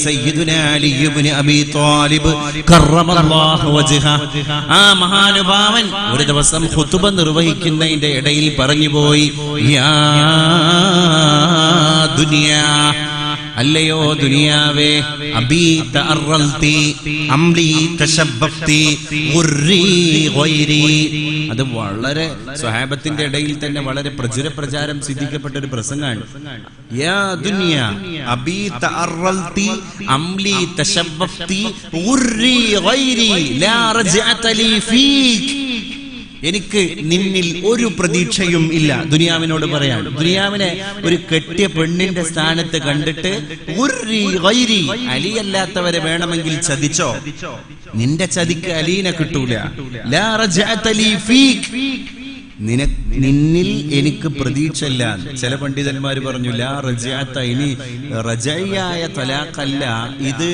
സയ്യിദുനാ അലി ഇബ്നു അബീ ത്വാലിബ് കറമല്ലാഹു വജ്ഹ, ആ മഹാനുഭാവൻ ഒരു ദിവസം ഖുതുബ നിർവഹിക്കുന്നതിന്റെ ഇടയിൽ പറഞ്ഞുപോയി, യാ ദുനിയാ, അല്ലയോ ദുനിയാവേ, അബീ തഅറൽതി അംലി തശബ്ബഫ്തി ഗുർരി ഗൈരി. അത് വളരെ സ്വഹാബത്തിന്റെ ഇടയിൽ തന്നെ വളരെ പ്രചാരം സിദ്ധിക്കപ്പെട്ട ഒരു പ്രസംഗമാണ്. യാ ദുനിയാ അബീ തഅറൽതി അംലി തശബ്ബഫ്തി ഗുർരി ഗൈരി ലാ റജഅത ലീ ഫീക്. എനിക്ക് നിന്നിൽ ഒരു പ്രതീക്ഷയും ഇല്ല. ദുനിയാവിനോട് പറയാൻ, ദുനിയാവിനെ ഒരു കെട്ടിയ പെണ്ണിന്റെ സ്ഥാനത്ത് കണ്ടിട്ട് അലിയല്ലാത്തവരെ വേണമെങ്കിൽ ചതിച്ചോ, നിന്റെ ചതിക്ക് അലീനെ കിട്ടൂല. ലാ റജഅത ലീ ഫീക്, നിന്നിൽ എനിക്ക് പ്രതീക്ഷയില്ല. ചില പണ്ഡിതന്മാർ പറഞ്ഞു, ലാ റജഅത, ഇനി റജഇയായ തലാഖല്ല, ഇത്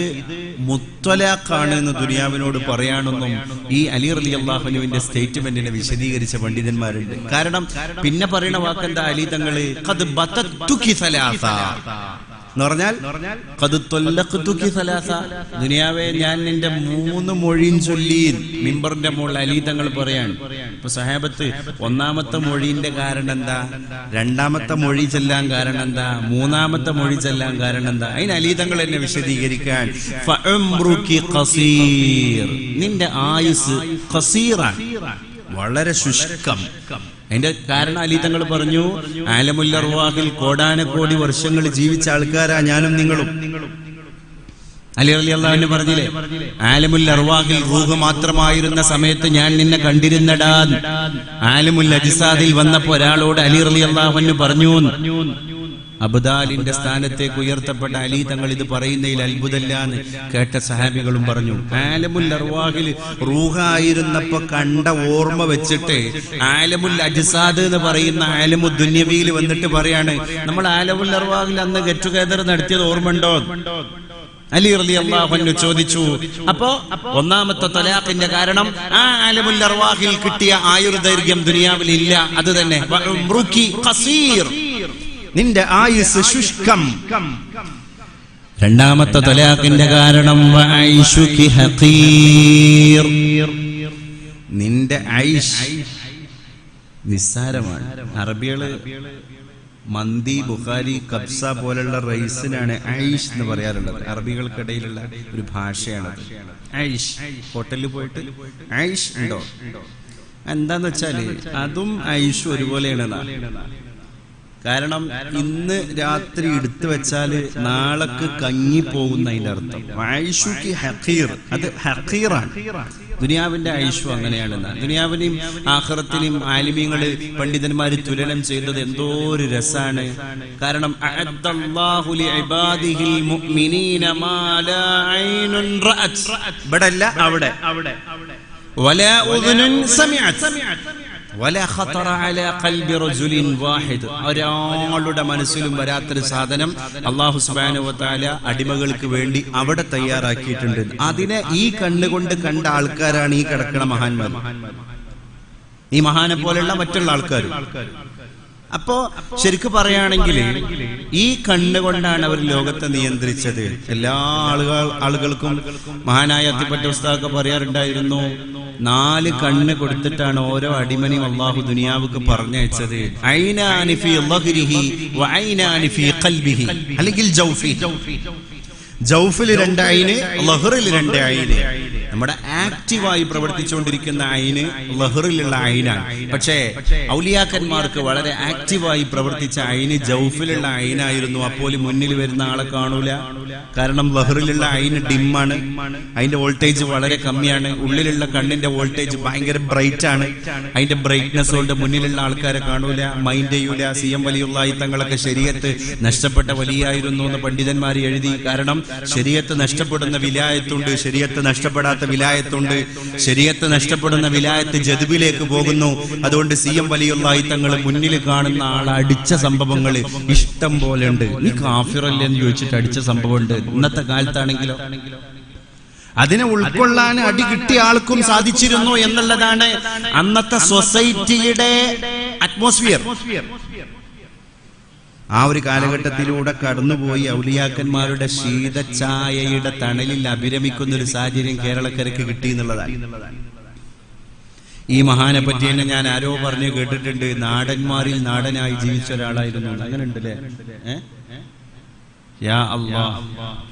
മുത്തലാഖാണ് എന്ന് ദുനിയാവിനോട് പറയാനൊന്നും ഈ അലി റളിയല്ലാഹു അൻഹുവിന്റെ സ്റ്റേറ്റ്മെന്റിനെ വിശദീകരിച്ച പണ്ഡിതന്മാരുണ്ട്. കാരണം പിന്നെ പറയുന്ന വാക്കെന്താ, അലി തങ്ങള് ഖദ് ബതതുകി സലാസ എന്ന് പറഞ്ഞാൽ ഖദ് തല്ലഖതുകി സലാസ, ദുനിയാവേ ഞാൻ നിന്റെ 3 മൊഴിയും ചൊല്ലി മിമ്പറിന്റെ മുകളിൽ അലി തങ്ങൾ പറയാണ്. ഇപ്പൊ സഹാബത്ത് ഒന്നാമത്തെ മൊഴിന്റെ കാരണം എന്താ, രണ്ടാമത്തെ മൊഴി ചെല്ലാൻ കാരണം എന്താ, മൂന്നാമത്തെ മൊഴി ചെല്ലാൻ കാരണം എന്താ, അതിന് അലി തങ്ങൾ എന്നെ വിശദീകരിക്കാൻ, ഫഉംറുകി ഖസീർ, നിന്റെ ആയുസ് ഖസീറാണ്, വളരെ ശുഷ്കം. അതിന്റെ കാരണം അലി തങ്ങൾ പറഞ്ഞു, ആലമുൽ അർവാഹിൽ കോടാനക്കോടി വർഷങ്ങൾ ജീവിച്ച ആൾക്കാരാ ഞാനും നിങ്ങളും. അലി റളിയല്ലാഹു അൻഹു പറഞ്ഞില്ലേ, ആലമുൽ അർവാഹിൽ റൂഹ് മാത്രമായിരുന്ന സമയത്ത് ഞാൻ നിന്നെ കണ്ടിരുന്നടാ. ആലമുൽ അജ്സാദിൽ വന്നപ്പോ ഒരാളോട് അലി റളിയല്ലാഹു അൻഹു പറഞ്ഞു, അബ്ദാലിന്റെ സ്ഥാനത്തേക്ക് ഉയർത്തപ്പെട്ട അലി തങ്ങൾ ഇത് പറയുന്നതിൽ അത്ഭുതമില്ലാന്ന് കേട്ട സഹാബികളും പറഞ്ഞു. ആലമുൽ അർവാഹിൽ റൂഹായിരുന്നപ്പോ കണ്ട ഓർമ്മ വെച്ചിട്ട് ആലമുൽ അജ്സാദ് എന്ന് പറയുന്ന ആലമു ദുന്യവിയിൽ വന്നിട്ട് പറയാണ്, നമ്മൾ ആലമുൽ അർവാഹിൽ അന്ന് ഗെറ്റ് ടുഗദർ നടത്തിയത് ഓർമ്മയുണ്ടോ? അലി റളിയല്ലാഹു അൻഹു ചോദിച്ചു. അപ്പോ ഒന്നാമത്തെ തലാഖിന്റെ കാരണം ആ ആലമുൽ അർവാഹിൽ കിട്ടിയ ആയുർദൈർഘ്യം ദുനിയാവിൽ ഇല്ല. അത് തന്നെ വഉംറുകി ഖസീർ, നിന്റെ ആയുസ് ശുഷ്കം. രണ്ടാമത്തെ തലാഖിന്റെ കാരണം വഐശുകി ഹഖീർ, നിന്റെ ഐഷ് നിസ്സാരമാണ്. അറബികള് മന്തി, ബുഖാരി, കബ്സ പോലുള്ള റൈസിനാണ് ഐഷ് എന്ന് പറയാറുള്ളത്. അറബികൾക്കിടയിലുള്ള ഒരു ഭാഷയാണത് ഐഷ്. ഹോട്ടലിൽ പോയിട്ട് ഐഷ് ഉണ്ടോ, എന്താന്ന് വെച്ചാല് അതും ഐഷും ഒരുപോലെയാണ്. കാരണം ഇന്ന് രാത്രി എടുത്തു വെച്ചാല് നാളേക്ക് കഞ്ഞി പോകുന്നതിന്റെ അർത്ഥം. ഐഷുകി ഹഖീർ, അത് ഹഖീറാണ്. ദുനിയാവിന്റെ ഐഷു അങ്ങനെയാണെന്ന്. ദുനിയാവിനെയും ആഖിറത്തിനെയും ആലിമീങ്ങള് പണ്ഡിതന്മാര് തുലനം ചെയ്തത് എന്തോ ഒരു രസാണ്. കാരണം അഅദ്ദല്ലാഹു ലിഇബാദിഹിൽ മുഅ്മിനീന മാ ലാ ഐനുൻ റഅത്, ഇവിടെയല്ല അവിടെ, വലാ ഉദ്നുൻ സമിഅത് വലാ ഖതറ അലാ ഖൽബി റജുലിൻ വാഹിദ്, ഒരാളുടെ മനസ്സിലും വരാത്തൊരു സാധനം അല്ലാഹു സുബ്ഹാനഹു വ തആല അടിമകൾക്ക് വേണ്ടി അവിടെ തയ്യാറാക്കിയിട്ടുണ്ട്. അതിനെ ഈ കണ്ണുകൊണ്ട് കണ്ട ആൾക്കാരാണ് ഈ കിടക്കുന്ന മഹാന്മാർ, ഈ മഹാനെ പോലെയുള്ള മറ്റുള്ള ആൾക്കാരും. അപ്പോ ശരിക്കും പറയുകയാണെങ്കിൽ ഈ കണ്ണുകൊണ്ടാണ് അവർ ലോകത്തെ നിയന്ത്രിച്ചത്. എല്ലാ ആളുകൾക്കും മഹാനായ അത്തിപ്പറ്റ ഉസ്താദൊക്കെ പറയാറുണ്ടായിരുന്നു, 4 കണ്ണ് കൊടുത്തിട്ടാണ് ഓരോ അടിമനെയും അള്ളാഹു ദുനിയാവുക്ക് പറഞ്ഞയച്ചത്. ഐനാനി ഫീ ളഹ്രിഹി വ ഐനാനി ഫീ ഖൽബിഹി, അല്ലെങ്കിൽ ജൗഫി. ജൗഫിൽ 2 ഐന്, ലഹ്റിൽ 2 ഐന്. നമ്മുടെ ആക്റ്റീവായി പ്രവർത്തിച്ചുകൊണ്ടിരിക്കുന്ന ഐന് ലഹ്റിലുള്ള ഐനാണ്. പക്ഷേ ഔലിയാക്കന്മാർക്ക് വളരെ ആക്റ്റീവായി പ്രവർത്തിച്ച ഐന് ജൗഫിലുള്ള ഐനായിരുന്നു. അപ്പോൾ മുന്നിൽ വരുന്ന ആളെ കാണൂല. കാരണം ലഹ്റിലുള്ള ഐന് ഡിമ്മാണ്, അതിന്റെ വോൾട്ടേജ് വളരെ കമ്മിയാണ്. ഉള്ളിലുള്ള കണ്ണിന്റെ വോൾട്ടേജ് ഭയങ്കര ബ്രൈറ്റ് ആണ്. അതിന്റെ ബ്രൈറ്റ്നെസ് കൊണ്ട് മുന്നിലുള്ള ആൾക്കാരെ കാണൂല, മൈൻഡ് ചെയ്യൂല. CM വലിയുള്ളാഹി തങ്ങളൊക്കെ ശരീഅത്ത് നഷ്ടപ്പെട്ട വലിയായിരുന്നു എന്ന് പണ്ഡിതന്മാർ എഴുതി. കാരണം ശരീഅത്ത് നഷ്ടപ്പെടുന്ന വിലായത്തുണ്ട്, ശരീഅത്ത് നഷ്ടപ്പെടാത്ത വിലായത്തുണ്ട്. ശരീഅത്ത് നഷ്ടപ്പെടുന്ന വിലായത്ത് ജദ്ബിലേക്ക് പോകുന്നു. അതുകൊണ്ട് CM വലിയുള്ളാഹി തങ്ങൾ മുന്നിൽ കാണുന്ന ആളെ അടിച്ച സംഭവങ്ങൾ ഇഷ്ടം പോലെ ഉണ്ട്. ഈ കാഫിറല്ലേ എന്ന് ചോദിച്ചിട്ട് അടിച്ച സംഭവം ഉണ്ട്. ഇന്നത്തെ കാലത്താണെങ്കിലോ അതിനെ ഉൾക്കൊള്ളാൻ അടി കിട്ടിയ ആൾക്കും സാധിച്ചിരുന്നു എന്നുള്ളതാണ് അന്നത്തെ സൊസൈറ്റിയുടെ അറ്റ്മോസ്ഫിയർ. ആ ഒരു കാലഘട്ടത്തിലൂടെ കടന്നുപോയി ഔലിയാക്കന്മാരുടെ ശീതഛായയുടെ തണലിൽ അഭിരമിക്കുന്ന ഒരു സാഹചര്യം കേരളക്കരയ്ക്ക് കിട്ടി എന്നുള്ളതാണ്. ഈ മഹാനെ പറ്റി തന്നെ ഞാൻ ആരോ പറഞ്ഞു കേട്ടിട്ടുണ്ട്, നാടന്മാരിൽ നാടനായി ജീവിച്ച ഒരാളായിരുന്നു. അങ്ങനെ ഉണ്ടല്ലേ? യാ അല്ലാഹ്,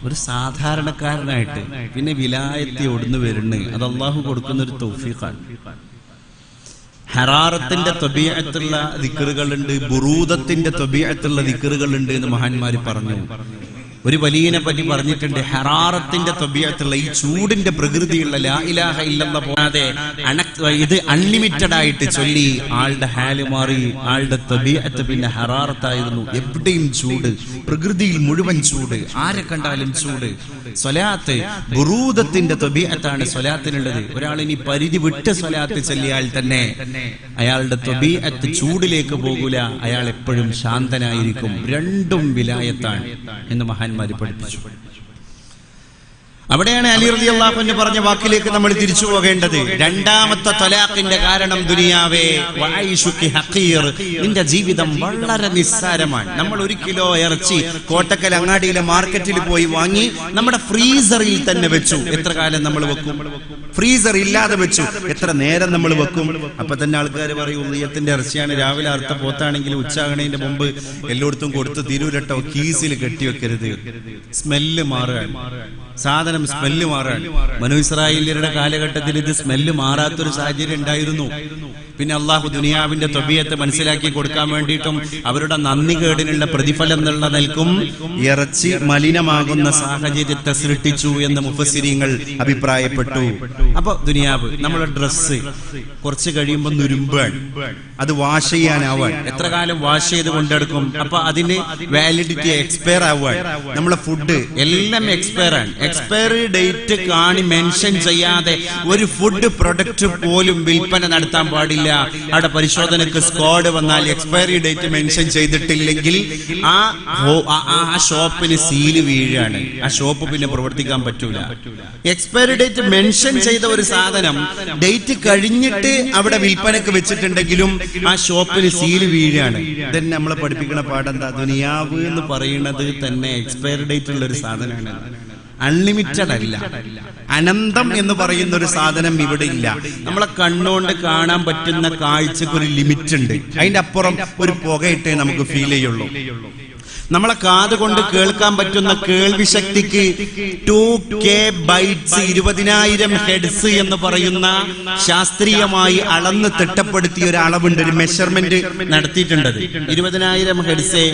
ഒരു സാധാരണക്കാരനായിട്ട് പിന്നെ വിലായത്തി ഒടുന്നു വരുന്നു. അത് അള്ളാഹു കൊടുക്കുന്ന ഒരു തൗഫീഖാണ്. ഹറാറത്തിന്റെ ത്വബീഅത്തുള്ള ദിക്റുകളുണ്ട്, ബുറൂദത്തിന്റെ ത്വബീഅത്തുള്ള ദിക്റുകളുണ്ട് എന്ന് മഹാന്മാര് പറഞ്ഞു. ഒരു വലിയനെ പറ്റി പറഞ്ഞിട്ടുണ്ട്, ഹറാറത്തിന്റെ ത്വബീഅത്തുള്ള ഈ ചൂടിന്റെ പ്രകൃതിയുള്ള ലാ ഇലാഹ ഇല്ലല്ലാഹ് പോകാതെ ഇത് അൺലിമിറ്റഡ് ആയിട്ട് ചൊല്ലി ആളുടെ ഹാല് മാറി, ആളുടെ ത്വബീഅത്ത് പിന്നെ ഹറാറത്തായിരുന്നു. എവിടെയും ചൂട്, പ്രകൃതിയിൽ മുഴുവൻ ചൂട്, ആരെ കണ്ടാലും ചൂട്. സ്വലാത്ത് ബുറൂദത്തിന്റെ ത്വബീഅത്താണ് സ്വലാത്തിനുള്ളത്. ഒരാളിനി പരിധി വിട്ട് സ്വലാത്ത് ചൊല്ലിയാൽ തന്നെ അയാളുടെ ത്വബീഅത്ത് ചൂടിലേക്ക് പോകൂല, അയാൾ എപ്പോഴും ശാന്തനായിരിക്കും. രണ്ടും വിലായത്താണ് എന്ന് മഹാന്മാര് പഠിപ്പിച്ചു. അവിടെയാണ് അലി റളിയല്ലാഹു അൻഹു പറഞ്ഞ വാക്കിലേക്ക് നമ്മൾ തിരിച്ചു പോകേണ്ടത്. രണ്ടാമത്തെ തലാഖിന്റെ കാരണം ദുനിയാവേ വഐശുകി ഹഖീർ, നിന്റെ ജീവിതം വളരെ നിസ്സാരമാണ്. നമ്മൾ 1 കിലോ ഇറച്ചി കോട്ടക്കൽ അങ്ങാടിയിലെ മാർക്കറ്റിൽ പോയി വാങ്ങി നമ്മുടെ ഫ്രീസറിൽ തന്നെ വെച്ചു. എത്ര കാലം നമ്മൾ വെക്കും? ഫ്രീസർ ഇല്ലാതെ വെച്ചു എത്ര നേരം നമ്മൾ വെക്കും? അപ്പൊ തന്നെ ആൾക്കാർ പറയും, ഉളിയത്തിന്റെ ഇറച്ചിയാണ്, രാവിലെ അറുത്ത പോത്താണെങ്കിൽ ഉച്ചാകണേന്റെ മുമ്പ് എല്ലായിടത്തും കൊടുത്ത് തിരൂരട്ടോ കീസിൽ കെട്ടിവെക്കരുത്, സ്മെല്ല് മാറുകയാണ്, സാധനം സ്മെല്ല് മാറാൻ. ബനൂ ഇസ്രായേലിയരുടെ കാലഘട്ടത്തിൽ ഇത് സ്മെല്ല് മാറാത്തൊരു സാഹചര്യം ഉണ്ടായിരുന്നു. പിന്നെ അള്ളാഹു ദുനിയാവിന്റെ ത്വബീയത്ത് മനസ്സിലാക്കി കൊടുക്കാൻ വേണ്ടിയിട്ടും അവരുടെ നന്ദി കേടിനുള്ള പ്രതിഫലം എന്നുള്ള നിൽക്കും ഇറച്ചി മലിനമാകുന്ന സാഹചര്യത്തെ സൃഷ്ടിച്ചു എന്ന് മുഫസ്സിരീങ്ങൾ അഭിപ്രായപ്പെട്ടു. അപ്പൊ ദുനിയാവ്, നമ്മുടെ ഡ്രസ്സ് കുറച്ച് കഴിയുമ്പോൾ നുരുമ്പാണ്, അത് വാഷ് ചെയ്യാനാവാൻ എത്ര കാലം വാഷ് ചെയ്ത് കൊണ്ടെടുക്കും? അപ്പൊ അതിന് വാലിഡിറ്റി എക്സ്പയർ ആവാൻ. നമ്മളെ ഫുഡ് എല്ലാം എക്സ്പയർ ആണ്. എക്സ്പയറി ഡേറ്റ് കാണി മെൻഷൻ ചെയ്യാതെ ഒരു ഫുഡ് പ്രൊഡക്റ്റ് പോലും വിൽപ്പന നടത്താൻ പാടില്ല. അവിടെ പരിശോധനക്ക് സ്ക്വാഡ് വന്നാൽ എക്സ്പയറി ഡേറ്റ് മെൻഷൻ ചെയ്തിട്ടില്ലെങ്കിൽ ആ ഷോപ്പിന് സീല് വീഴാണ്. ആ ഷോപ്പ് പിന്നെ പ്രവർത്തിക്കാൻ പറ്റൂല. എക്സ്പയറി ഡേറ്റ് മെൻഷൻ ചെയ്ത ഒരു സാധനം ഡേറ്റ് കഴിഞ്ഞിട്ട് അവിടെ വിൽപ്പനക്ക് വെച്ചിട്ടുണ്ടെങ്കിലും ആ ഷോപ്പിന് സീല് വീഴാണ്. ഇതന്നെ നമ്മളെ പഠിപ്പിക്കുന്ന പാഠെന്താ? ദുനിയാവ് എന്ന് പറയുന്നത് തന്നെ എക്സ്പയറി ഡേറ്റ് ഉള്ള ഒരു സാധനമാണ്. അൺലിമിറ്റഡ് അല്ല. അനന്തം എന്ന് പറയുന്ന ഒരു സാധനം ഇവിടെ ഇല്ല. നമ്മളെ കണ്ണുകൊണ്ട് കാണാൻ പറ്റുന്ന കാഴ്ചക്ക് ഒരു ലിമിറ്റ് ഉണ്ട്. അതിന്റെ അപ്പുറം ഒരു പുകയിട്ടേ നമുക്ക് ഫീൽ ചെയ്യുള്ളൂ. നമ്മളെ കാത് കൊണ്ട് കേൾക്കാൻ പറ്റുന്ന കേൾവി ശക്തിക്ക് 2K ബൈറ്റ്സ് 20,000 ഹെഡ്സ് എന്ന് പറയുന്ന ശാസ്ത്രീയമായി അളന്ന് തിട്ടപ്പെടുത്തിയ ഒരു അളവുണ്ട്, ഒരു മെഷർമെന്റ് നടത്തിയിട്ടുണ്ട്. 20,000 ഹെഡ്സേ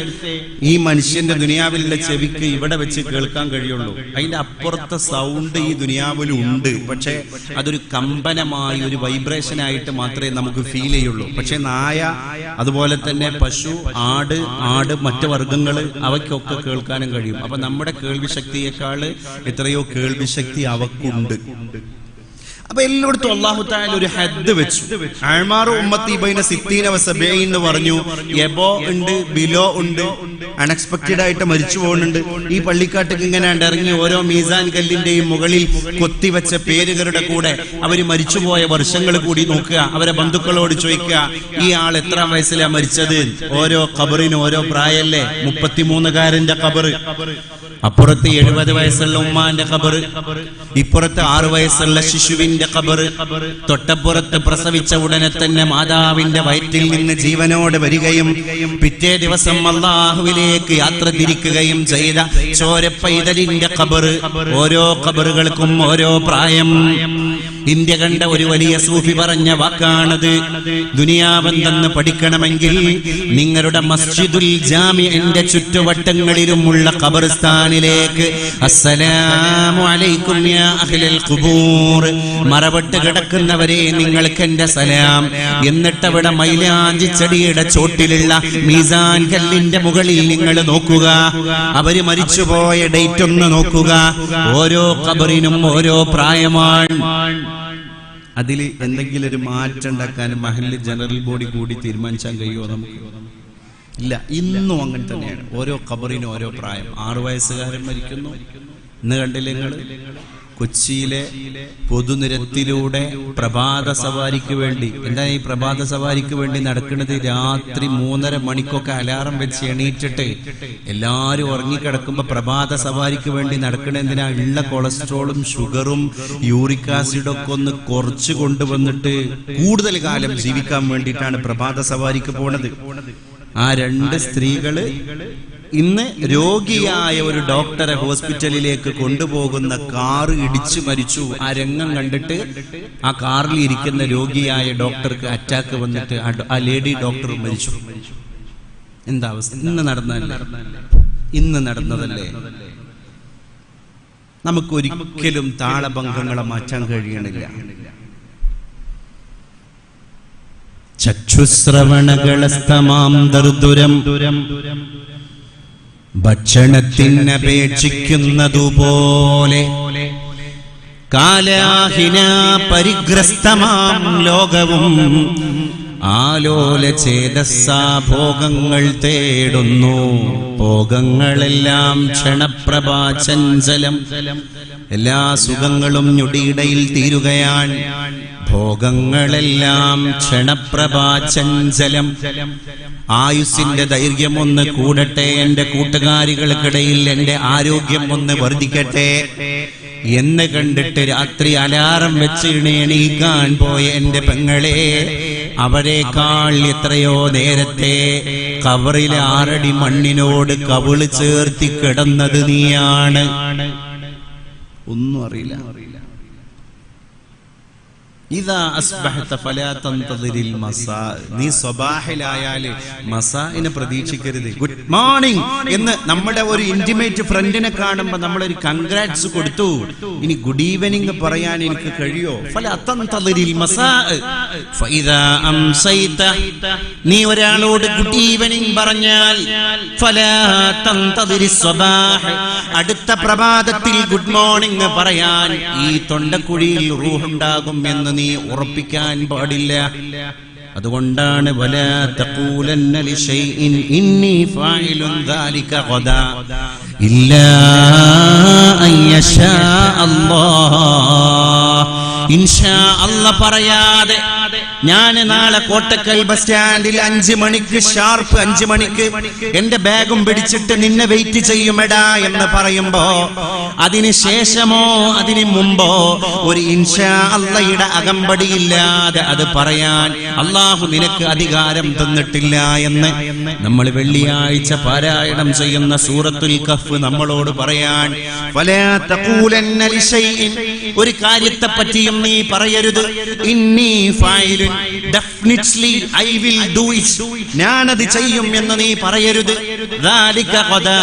ഈ മനുഷ്യന്റെ ദുനിയാവിലുള്ള ചെവിക്ക് ഇവിടെ വെച്ച് കേൾക്കാൻ കഴിയുള്ളൂ. അതിന്റെ അപ്പുറത്തെ സൗണ്ട് ഈ ദുനിയാവിലുണ്ട്. പക്ഷെ അതൊരു കമ്പനമായി, ഒരു വൈബ്രേഷൻ ആയിട്ട് മാത്രമേ നമുക്ക് ഫീൽ ചെയ്യുള്ളൂ. പക്ഷെ നായ, അതുപോലെ തന്നെ പശു, ആട് മറ്റു വർഗങ്ങള്, അവയ്ക്കൊക്കെ കേൾക്കാനും കഴിയും. അപ്പൊ നമ്മുടെ കേൾവി ശക്തിയേക്കാള് എത്രയോ കേൾവി ശക്തി അവക്കുണ്ട്. അപ്പൊ എല്ലായിടത്തും അല്ലാഹു തആല ഒരു ഹദ് വെച്ചു. അഅ്മാറു ഉമ്മത്തി ബൈന 60 വ 70 എന്ന് പറഞ്ഞു. എബോ ഉണ്ട്, ബിലോ ഉണ്ട്, അൺഎക്സ്പെക്റ്റഡ് ആയിട്ട് മരിച്ചു പോകുന്നുണ്ട്. ഈ പള്ളിക്കാട്ടിക്ക് ഇങ്ങനെ ഇറങ്ങി ഓരോ മീസാൻ കല്ലിന്റെയും മുകളിൽ കൊത്തിവെച്ച പേരുകളുടെ കൂടെ അവര് മരിച്ചുപോയ വർഷങ്ങൾ കൂടി നോക്കുക. അവരെ ബന്ധുക്കളോട് ചോദിക്കുക, ഈ ആൾ എത്ര വയസ്സിലാ മരിച്ചത്? ഓരോ ഖബറിന് ഓരോ പ്രായല്ലേ. 33കാരന്റെ ഖബർ, അപ്പുറത്ത് 70 വയസ്സുള്ള ഉമ്മാന്റെ ഖബർ, ഇപ്പുറത്ത് 6 വയസ്സുള്ള ശിശുവിന്റെ ഖബർ, തൊട്ടപ്പുറത്ത് പ്രസവിച്ച ഉടനെ തന്നെ മാതാവിന്റെ വയറ്റിൽ നിന്ന് ജീവനോടെ വരികയും പിറ്റേ ദിവസം അല്ലാഹുവിലേക്ക് യാത്ര തിരിക്കുകയും ചെയ്ത ചോരപ്പൈതലിന്റെ ഖബർ. ഓരോ ഖബറുകൾക്കും ഓരോ പ്രായം. ഇന്ത്യ കണ്ട ഒരു വലിയ സൂഫി പറഞ്ഞ വാക്കാണത്. ദുനിയാവെന്തെന്ന് പഠിക്കണമെങ്കിൽ നിങ്ങളുടെ മസ്ജിദുൽ ജാമിഇന്റെ ചുറ്റുവട്ടങ്ങളിലുമുള്ള ഖബർസ്ഥാനിലേക്ക് അസ്സലാമു അലൈക്കും യാ അഹ്ലൽ ഖുബൂർ, മറവിട്ട് കിടക്കുന്നവരെ നിങ്ങൾക്ക് എന്റെ സലാം. എന്നിട്ട് അവിടെ മൈലാഞ്ചി ചെടിയുടെ ചോട്ടിലുള്ള മീസാൻ കല്ലിന്റെ മുകളിൽ നിങ്ങൾ നോക്കുക. അവര് മരിച്ചുപോയ ഡേറ്റ് ഒന്ന് നോക്കുക. ഓരോ ഖബറിനും ഓരോ പ്രായമാണ്. അതിൽ എന്തെങ്കിലും ഒരു മാറ്റം ഉണ്ടാക്കാൻ മഹല്ല് ജനറൽ ബോഡി കൂടി തീരുമാനിച്ചാൽ കഴിയുമോ നമുക്ക്? ഇല്ല. ഇന്നും അങ്ങനെ തന്നെയാണ്. ഓരോ ഖബറിനും ഓരോ പ്രായം. 6 വയസ്സുകാരൻ മരിക്കുന്നു. ഇന്ന് കണ്ടില്ലേ നിങ്ങൾ? കൊച്ചിയിലെ പൊതുനിരത്തിലൂടെ പ്രഭാത സവാരിക്ക് വേണ്ടി, എന്താ ഈ പ്രഭാത സവാരിക്ക് വേണ്ടി നടക്കുന്നത്? രാത്രി 3:30 മണിക്കൊക്കെ അലാറം വെച്ച് എണീറ്റിട്ട് എല്ലാരും ഉറങ്ങിക്കിടക്കുമ്പോ പ്രഭാത സവാരിക്ക് വേണ്ടി നടക്കണ എന്തിനാ? ഉള്ള കൊളസ്ട്രോളും ഷുഗറും യൂറിക് ആസിഡും ഒക്കെ ഒന്ന് കുറച്ച് കൊണ്ടുവന്നിട്ട് കൂടുതൽ കാലം ജീവിക്കാൻ വേണ്ടിയിട്ടാണ് പ്രഭാത സവാരിക്ക് പോണത്. ആ 2 സ്ത്രീകള് ഇന്ന് രോഗിയായ ഒരു ഡോക്ടറെ ഹോസ്പിറ്റലിലേക്ക് കൊണ്ടുപോകുന്ന കാർ ഇടിച്ചു മരിച്ചു. ആ രംഗം കണ്ടിട്ട് ആ കാറിൽ ഇരിക്കുന്ന രോഗിയായ ഡോക്ടർക്ക് അറ്റാക്ക് വന്നിട്ട് ആ ലേഡി ഡോക്ടർ മരിച്ചു. എന്താ അവസ്ഥ? ഇന്ന് നടന്നതല്ലേ. നമുക്കൊരിക്കലും താളഭംഗങ്ങളെ മാറ്റാൻ കഴിയണില്ല. ചക്ഷുശ്രവണകളസ്തമാം ദർദുരം ഭക്ഷണത്തിനപേക്ഷിക്കുന്നതുപോലെ കാലാഹിന പരിഗ്രസ്തമാം ലോകവും ആലോല ചേതസ്സാ ഭോഗങ്ങൾ തേടുന്നു. ഭോഗങ്ങളെല്ലാം ക്ഷണപ്രഭാചഞ്ചലം, എല്ലാ സുഖങ്ങളും ഞൊടിയിടയിൽ തീരുകയാണ്. ഭോഗങ്ങളെല്ലാം ക്ഷണപ്രഭാചഞ്ചലം. ആയുസ്സിന്റെ ദൈർഘ്യം ഒന്ന് കൂടട്ടെ, എന്റെ കൂട്ടുകാരികൾക്കിടയിൽ എന്റെ ആരോഗ്യം ഒന്ന് വർദ്ധിക്കട്ടെ എന്ന് കണ്ടിട്ട് രാത്രി അലാറം വെച്ച് എണീക്കാൻ പോയ എന്റെ പെങ്ങളെ, അവരെക്കാൾ എത്രയോ നേരത്തെ കവറിലെ 6 അടി മണ്ണിനോട് കവിള് ചേർത്തി കിടന്നത് നീയാണ്. ഒന്നും അറിയില്ല. ഇദാ അസ്ബഹത ഫലാ തന്തദിരിൽ മസാ. നീ സ്വബാഹിലായാല് മസാഇനെ പ്രതീക്ഷിക്കരുത്. ഗുഡ് മോർണിംഗ് എന്ന് നമ്മുടെ ഒരു ഇന്റിമേറ്റ് ഫ്രണ്ടിനെ കാണുമ്പോൾ നമ്മളൊരു കൺഗ്രാറ്റ്സ് കൊടുത്തു, ഇനി ഗുഡ് ഈവനിംഗ് പറയാൻ എനിക്ക് കഴിയോ? ഫലാ തന്തദിരിൽ മസാ ഫഇദാ അംസൈത. നീ ഒരാളോട് ഗുഡ് ഈവനിംഗ് പറഞ്ഞാൽ ഫലാ തന്തദിരിസ് സ്വബാഹ്, അടുത്ത പ്രഭാതത്തിൽ ഗുഡ് മോർണിംഗ് പറയാൻ ഈ തൊണ്ടക്കുഴിയിൽ റൂഹുണ്ടാകും എന്ന് നീ ഉറപ്പിക്കാൻ പാടില്ല. അതുകൊണ്ടാണ് വലാ തഖൂലന്ന ലിശൈഇൻ ഇന്നി ഫാഇലുൻ ദാലിക ഗദാ ഇല്ലാ അയ്യശാ അല്ലാഹ്. ഇൻഷാ അല്ലാഹ് പറയാതെ ഞാൻ നാളെ കോട്ടക്കൽ ബസ് സ്റ്റാൻഡിൽ 5 മണിക്ക് ഷാർപ്പ് 5 മണിക്ക് എന്റെ ബാഗും പിടിച്ചിട്ട് നിന്നെ വെയിറ്റ് ചെയ്യുമെടാ എന്ന് പറയുമ്പോ അതിന് ശേഷമോ അതിന് മുമ്പോ ഒരു ഇൻഷാ അല്ലാഹയുടെ അകമ്പടിയില്ലാതെ അത് പറയാൻ അല്ലാഹു നിനക്ക് അധികാരം തന്നിട്ടില്ല എന്ന് നമ്മൾ വെള്ളിയാഴ്ച പാരായണം ചെയ്യുന്ന സൂറത്തുൽ കഹ്ഫ് നമ്മളോട് പറയാൻ. വലാ തഖൂലന്ന ലിശൈഇൻ, ഒരു കാര്യത്തെ പറ്റിയും നീ പറയരുത്. ഇന്നി ഫായിലുൻ, definitely I will do it, ഞാനത് ചെയ്യും എന്ന് നീ പറയരുത്. ദാലിക ഖദാ,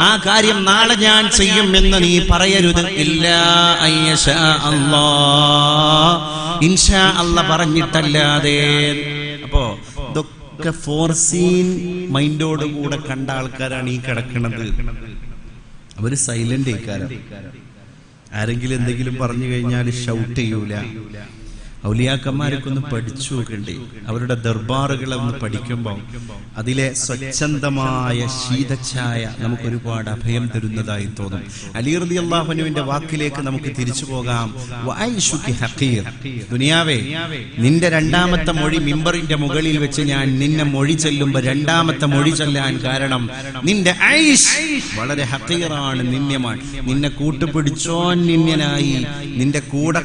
ആ കാര്യം നാളെ ഞാൻ ചെയ്യും എന്ന് നീ പറയരുത്. ഇല്ലാ അയ്യശാ അല്ലാഹ്, ഇൻഷാ അല്ലാഹ് പറഞ്ഞിട്ടല്ലാതെ. അപ്പോ ഇതൊക്കെ ഫോർസീൻ മൈൻഡോട് കൂടെ കണ്ട ആൾക്കാരാണ് ഈ കിടക്കുന്നത്. അവര് സൈലന്റ് ആയിക്കാരം. ആരെങ്കിലും എന്തെങ്കിലും പറഞ്ഞു കഴിഞ്ഞാൽ ഷൗട്ട് ചെയ്യൂല. ഔലിയാക്കന്മാരൊക്കെ ഒന്ന് പഠിച്ചു നോക്കണ്ടേ? അവരുടെ ദർബാറുകളെ ഒന്ന് പഠിക്കുമ്പോൾ അതിലെ സ്വച്ഛന്തമായ ശീതഛായ നമുക്ക് ഒരുപാട് അഭയം തരുന്നതായി തോന്നും. അലി റളിയല്ലാഹു അൻഹുവിന്റെ വാക്കിലേക്ക് നമുക്ക് തിരിച്ചു പോകാം. വഅയ്ഷുകി ഹഖീർ, ദുനിയാവേ നിന്റെ 2ാമത്തെ മൊഴി മിമ്പറിന്റെ മുകളിൽ വെച്ച് ഞാൻ നിന്നെ മൊഴി ചെല്ലുമ്പോൾ 2ാമത്തെ മൊഴി ചെല്ലാൻ കാരണം നിന്റെ ഐഷ് വളരെ ഹഖീറാണ്, നിന്യമാണ്. നിന്നെ കൂട്ടുപിടിച്ചോൻ നിന്യനായി, നിന്റെ കൂടെ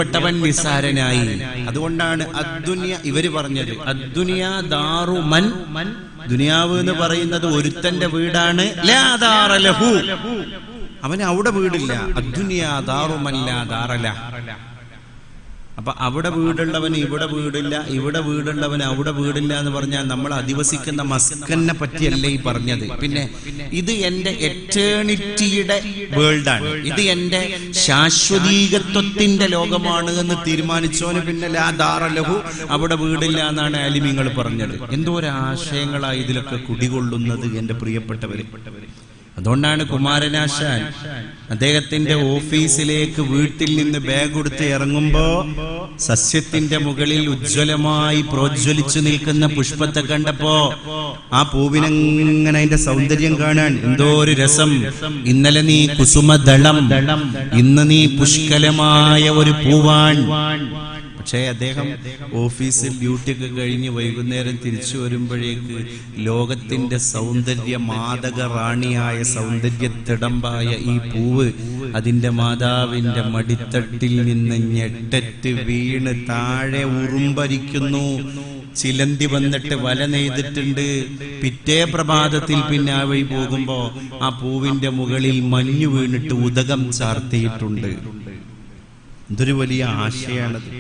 ഏർപ്പെട്ടവൻ നിസാരനായി. അതുകൊണ്ടാണ് അദ്ദുനിയ ഇവര് പറഞ്ഞത് അദ്ദുനിയ ദാറു മൻ, ദുനിയാവ് എന്ന് പറയുന്നത് ഒരുത്തന്റെ വീടാണ്. ലാ ദാറ ലഹു, അവന് അവിടെ വീടില്ല. അദ്ദുനിയ ദാറു മൻ ലാ ദാറ ലഹു. അപ്പൊ അവിടെ വീടുള്ളവന് ഇവിടെ വീടില്ല, ഇവിടെ വീടുള്ളവന് അവിടെ വീടില്ല എന്ന് പറഞ്ഞാൽ നമ്മൾ അധിവസിക്കുന്ന മസ്കനെ പറ്റിയല്ലേ ഈ പറഞ്ഞത്. പിന്നെ ഇത് എന്റെ എറ്റേണിറ്റിയുടെ വേൾഡാണ്, ഇത് എന്റെ ശാശ്വതീകത്വത്തിന്റെ ലോകമാണ് എന്ന് തീരുമാനിച്ചോന് പിന്നെ ലാ ദാറ ലഹു, അവിടെ വീടില്ല എന്നാണ് ആലിമീങ്ങൾ പറഞ്ഞത്. എന്തോ ഒരു ആശയങ്ങളായി ഇതിലൊക്കെ കുടികൊള്ളുന്നത് എന്റെ പ്രിയപ്പെട്ടവര്. അതുകൊണ്ടാണ് കുമാരനാശാൻ അദ്ദേഹത്തിന്റെ ഓഫീസിലേക്ക് വീട്ടിൽ നിന്ന് ബാഗ് എടുത്ത് ഇറങ്ങുമ്പോ സസ്യത്തിന്റെ മുകളിൽ ഉജ്ജ്വലമായി പ്രോജ്വലിച്ചു നിൽക്കുന്ന പുഷ്പത്തെ കണ്ടപ്പോ ആ പൂവിനെങ്ങനെ അതിന്റെ സൗന്ദര്യം കാണാൻ എന്തോ ഒരു രസം. ഇന്നലെ നീ കുസുമദളം, ഇന്ന് നീ പുഷ്കലമായ ഒരു പൂവാൻ. പക്ഷേ അദ്ദേഹം ഓഫീസിൽ ഡ്യൂട്ടിയൊക്കെ കഴിഞ്ഞ് വൈകുന്നേരം തിരിച്ചു വരുമ്പോഴേക്ക് ലോകത്തിന്റെ സൗന്ദര്യ മാദക റാണിയായ സൗന്ദര്യത്തിടമ്പായ ഈ പൂവ് അതിന്റെ മാതാവിന്റെ മടിത്തട്ടിൽ നിന്ന് ഞെട്ടറ്റ് വീണ് താഴെ ഉറുമ്പരിക്കുന്നു. ചിലന്തി വന്നിട്ട് വല നെയ്തിട്ടുണ്ട്. പിറ്റേ പ്രഭാതത്തിൽ പിന്നെ ആ വഴി പോകുമ്പോ ആ പൂവിന്റെ മുകളിൽ മഞ്ഞു വീണിട്ട് ഉദകം ചാർത്തിയിട്ടുണ്ട്. ഇതൊരു വലിയ ആശയാണത്.